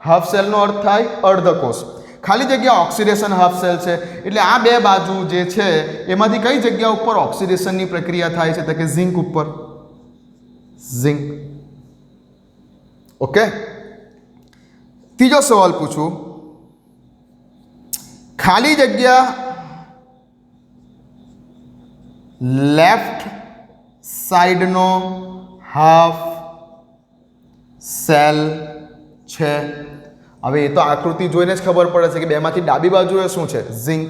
હાફ સેલનો અર્થ થાય અર્ધ કોષ. ખાલી જગ્યા ઓક્સિડેશન હાફ સેલ છે, એટલે આ બે બાજુ જે છે એમાંથી કઈ જગ્યા ઉપર ઓક્સિડેશનની પ્રક્રિયા થાય છે? તો કે ઝિંક ઉપર, ઝિંક. ઓકે. ત્રીજો સવાલ પૂછું, ખાલી જગ્યા લેફ્ટ સાઈડનો હાફ સેલ છે. હવે એ તો આકૃતિ જોઈને જ ખબર પડે છે કે બેમાંથી ડાબી બાજુએ શું છે? ઝિંક.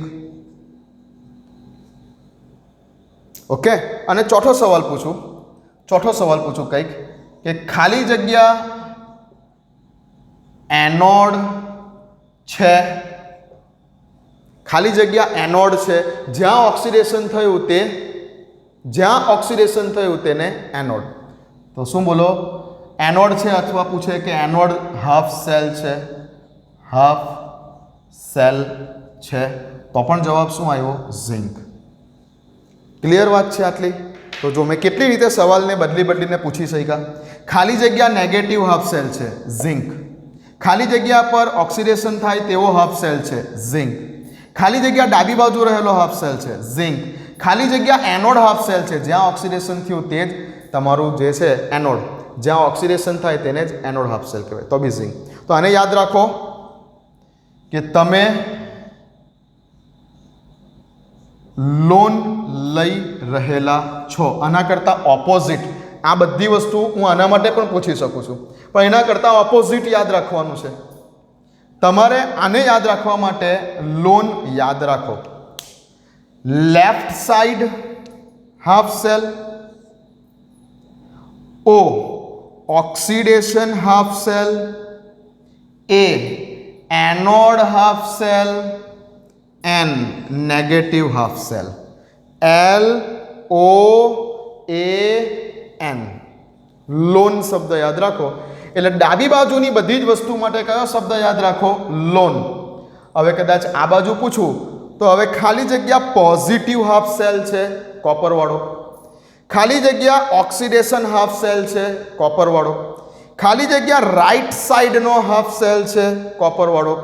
ઓકે. અને ચોથો સવાલ પૂછું કંઈક કે ખાલી જગ્યા એનોડ છે. ખાલી જગ્યા એનોડ છે. જ્યાં ઓક્સિડેશન થયું તેને એનોડ. તો શું બોલો? એનોડ છે અથવા પૂછે કે એનોડ હાફ સેલ છે, હાફ સેલ છે, તો પણ જવાબ શું આવ્યો? ઝિંક. ક્લિયર વાત છે આટલી? તો જો મેં કેટલી રીતે સવાલને બદલીને પૂછી શક્યા. ખાલી જગ્યા નેગેટિવ હાફ સેલ છે, ઝિંક. ખાલી જગ્યા પર ઓક્સિડેશન થાય તેવો હાફ સેલ છે, ઝિંક. ખાલી જગ્યા ડાબી બાજુ રહેલો હાફ સેલ છે, ઝિંક. ખાલી જગ્યા એનોડ હાફ સેલ છે, જ્યાં ઓક્સિડેશન થયું તે જ તમારું જે છે એનોડ. જ્યાં ઓક્સિડેશન થાય તેને જ એનોડ હાફ સેલ કહેવાય, તો બી ઝિંક. તો આને યાદ રાખો કે તમે લોન લઈ રહેલા છો. આના કરતાં ઓપોઝિટ. આ બધી વસ્તુ હું આના માટે પણ પૂછી શકું છું, પણ એના કરતાં ઓપોઝિટ યાદ રાખવાનું છે તમારે. આને યાદ રાખવા માટે લોન યાદ રાખો. Left side half cell, O oxidation half cell, A anode half cell, N negative half cell. LOAN loan શબ્દ યાદ રાખો. એટલે ડાબી બાજુની બધી જ વસ્તુ માટે કયો શબ્દ યાદ રાખો? લોન. હવે કદાચ આ બાજુ પૂછું તો હવે ખાલી જગ્યા પોઝિટિવ હાફ સેલ છે, કોપર વાળો. ખાલી જગ્યા ઓક્સિડેશન હાફ સેલ છે, કોપર વાળો. ખાલી જગ્યા રાઈટ સાઈડનો હાફ સેલ છે, કોપર વાળો.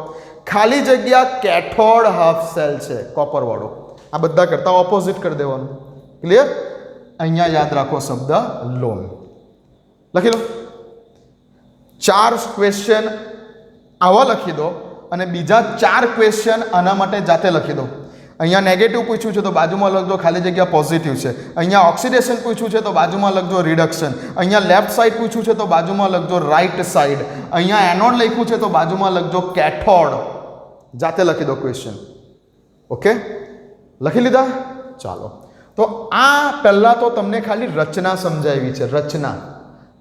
ખાલી જગ્યા કેથોડ હાફ સેલ છે, કોપર વાળો. આ બધા કરતા ઓપોઝિટ કરી દેવાનું. ક્લિયર? અહીંયા યાદ રાખો શબ્દ લોન. લખી લો. 4 ક્વેશ્ચન આવા લખી દો અને બીજા 4 ક્વેશ્ચન આના માટે જાતે લખી દો. અહીંયા નેગેટિવ પૂછ્યું છે તો બાજુમાં લખજો ખાલી જગ્યા પોઝિટિવ છે. અહીંયા ઓક્સિડેશન પૂછ્યું છે તો બાજુમાં લખજો રિડક્શન. અહીંયા લેફ્ટ સાઈડ પૂછ્યું છે તો બાજુમાં લખજો રાઈટ સાઈડ. અહીંયા એનોડ લખ્યું છે તો બાજુમાં લખજો કેથોડ. જાતે લખી દો ક્વેશ્ચન. ઓકે, લખી લીધા? ચાલો. તો આ પહેલાં તો તમને ખાલી રચના સમજાવી છે. રચના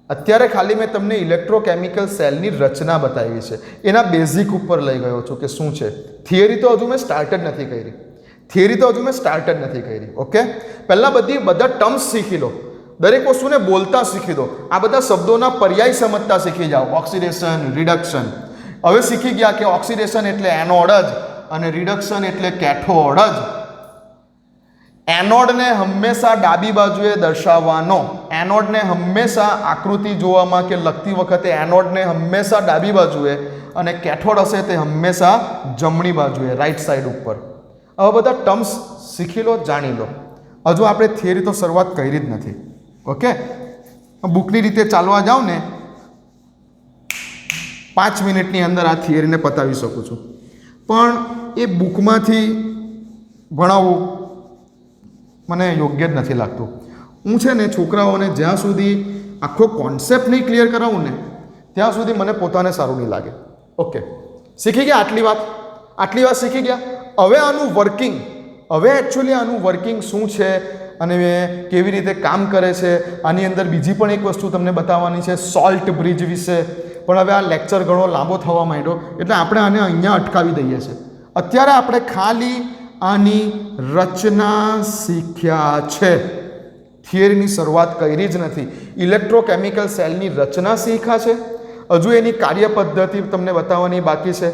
અત્યારે ખાલી મેં તમને ઇલેક્ટ્રોકેમિકલ સેલની રચના બતાવી છે. એના બેઝિક ઉપર લઈ ગયો છું કે શું છે. થિયરી તો હજુ મેં સ્ટાર્ટ જ નથી કરી. ઓકે, પહેલાં બધા ટર્મ્સ શીખી લો. દરેક વસ્તુને બોલતા શીખી દો. આ બધા શબ્દોના પર્યાય સમજતા શીખી જાઓ. Oxidation, reduction. હવે શીખી ગયા કે ઓક્સિડેશન એટલે એનોડ જ અને રિડક્શન એટલે કેથોડ જ. એનોડને હંમેશા ડાબી બાજુએ દર્શાવવાનો. એનોડને હંમેશા આકૃતિ જોવામાં કે લખતી વખતે એનોડને હંમેશા ડાબી બાજુએ અને કેથોડ હશે તે હંમેશા જમણી બાજુએ, રાઈટ સાઈડ ઉપર. આવા બધા ટર્મ્સ શીખી લો, જાણી લો. હજુ આપણે થિયરી તો શરૂઆત કરી જ નથી. ઓકે, બુકની રીતે ચાલવા જાઉં ને 5 મિનિટની અંદર આ થિયરીને પતાવી શકું છું, પણ એ બુકમાંથી ભણાવવું મને યોગ્ય જ નથી લાગતું. હું છે ને છોકરાઓને જ્યાં સુધી આખો કોન્સેપ્ટ નહીં ક્લિયર કરાવું ને ત્યાં સુધી મને પોતાને સારું નહીં લાગે. ઓકે, શીખી ગયા આટલી વાત શીખી ગયા. હવે આનું વર્કિંગ શું છે અને કેવી રીતે કામ કરે છે. આની અંદર બીજી પણ એક વસ્તુ તમને બતાવવાની છે, સોલ્ટ બ્રિજ વિશે. પણ હવે આ લેક્ચર ઘણો લાંબો થવા માંડ્યો એટલે આપણે આને અહીંયા અટકાવી દઈએ છીએ. અત્યારે આપણે ખાલી આની રચના શીખ્યા છે, થિયરીની શરૂઆત કરી જ નથી. ઇલેક્ટ્રોકેમિકલ સેલની રચના શીખ્યા છે. હજુ એની કાર્ય પદ્ધતિ તમને બતાવવાની બાકી છે.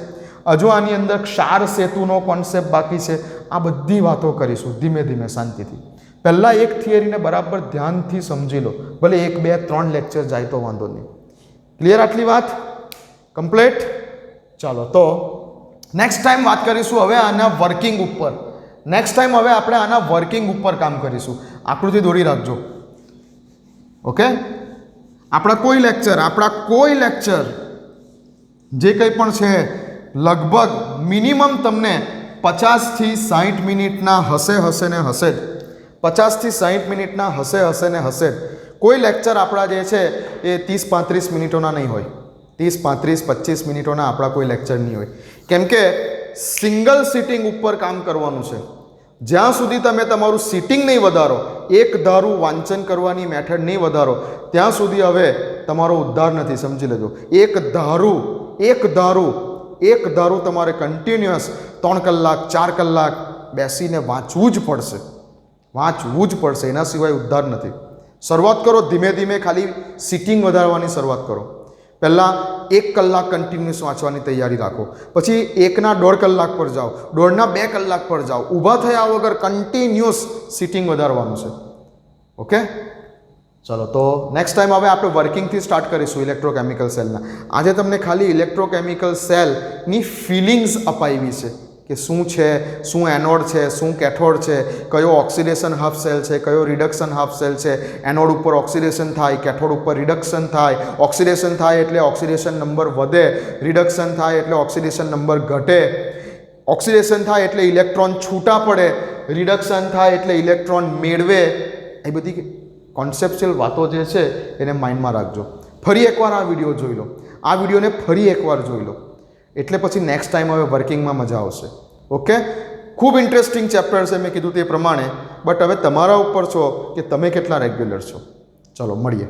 હજુ આની અંદર ક્ષાર સેતુનો કોન્સેપ્ટ બાકી છે. આ બધી વાતો કરીશું ધીમે ધીમે શાંતિથી. પહેલાં એક થિયરીને બરાબર ધ્યાનથી સમજી લો. ભલે 1, 2, 3 લેક્ચર જાય તો વાંધો નહીં. ક્લિયર? આટલી વાત કમ્પ્લીટ? ચાલો, તો નેક્સ્ટ ટાઈમ વાત કરીશું હવે આના વર્કિંગ ઉપર. આપણે આના વર્કિંગ ઉપર કામ કરીશું. આકૃતિ દોરી રાખજો. ઓકે, આપણા કોઈ લેક્ચર જે કંઈ પણ છે લગભગ મિનિમમ તમને 50 થી 60 મિનિટના હશે જ. 50 થી 60 મિનિટના હશે જ. કોઈ લેક્ચર આપણા જે છે એ 30-35 મિનિટોના નહીં હોય, 30-35-25 મિનિટોના આપણા કોઈ લેક્ચર નહીં હોય, કેમ કે સિંગલ સિટિંગ ઉપર કામ કરવાનું છે. જ્યાં સુધી તમે તમારું સિટિંગ નહીં વધારો, એક ધારું વાંચન કરવાની મેથડ નહીં વધારો, ત્યાં સુધી હવે તમારો ઉદ્ધાર નથી, સમજી લેજો. એક ધારું તમારે કન્ટિન્યુઅસ 3 કલાક 4 કલાક બેસીને વાંચવું જ પડશે, એના સિવાય ઉદ્ધાર નથી. શરૂઆત કરો ધીમે ધીમે, ખાલી સિટિંગ વધારવાની શરૂઆત કરો. પહેલાં 1 કલાક કન્ટિન્યુઅસ વાંચવાની તૈયારી રાખો, પછી 1ના 1.5 કલાક પર જાઓ, 1.5ના 2 કલાક પર જાઓ. ઊભા થયા વગર કન્ટિન્યુઅસ સિટિંગ વધારવાનું છે. ઓકે, ચલો તો નેક્સ્ટ ટાઈમ હવે આપણે વર્કિંગથી સ્ટાર્ટ કરીશું ઇલેક્ટ્રોકેમિકલ સેલના. આજે તમને ખાલી ઇલેક્ટ્રોકેમિકલ સેલની ફિલિંગ્સ અપાવી છે કે શું છે, શું એનોડ છે, શું કેથોડ છે, કયો ઓક્સિડેશન હાફ સેલ છે, કયો રિડક્શન હાફ સેલ છે. એનોડ ઉપર ઓક્સિડેશન થાય, કેથોડ ઉપર રિડક્શન થાય. ઓક્સિડેશન થાય એટલે ઓક્સિડેશન નંબર વધે, રિડક્શન થાય એટલે ઓક્સિડેશન નંબર ઘટે. ઓક્સિડેશન થાય એટલે ઇલેક્ટ્રોન છૂટા પડે, રિડક્શન થાય એટલે ઇલેક્ટ્રોન મેળવે. એ બધી કોન્સેપ્ચ્યુઅલ વાતો જે છે એને માઇન્ડમાં રાખજો. ફરી એકવાર આ વિડીયો જોઈ લો, આ વિડીયોને ફરી એકવાર જોઈ લો, એટલે પછી નેક્સ્ટ ટાઈમ હવે વર્કિંગમાં મજા આવશે. ઓકે, ખૂબ ઇન્ટરેસ્ટિંગ ચેપ્ટર છે, મેં કીધું તે પ્રમાણે, બટ હવે તમારા ઉપર છો કે તમે કેટલા રેગ્યુલર છો. ચલો મળીએ.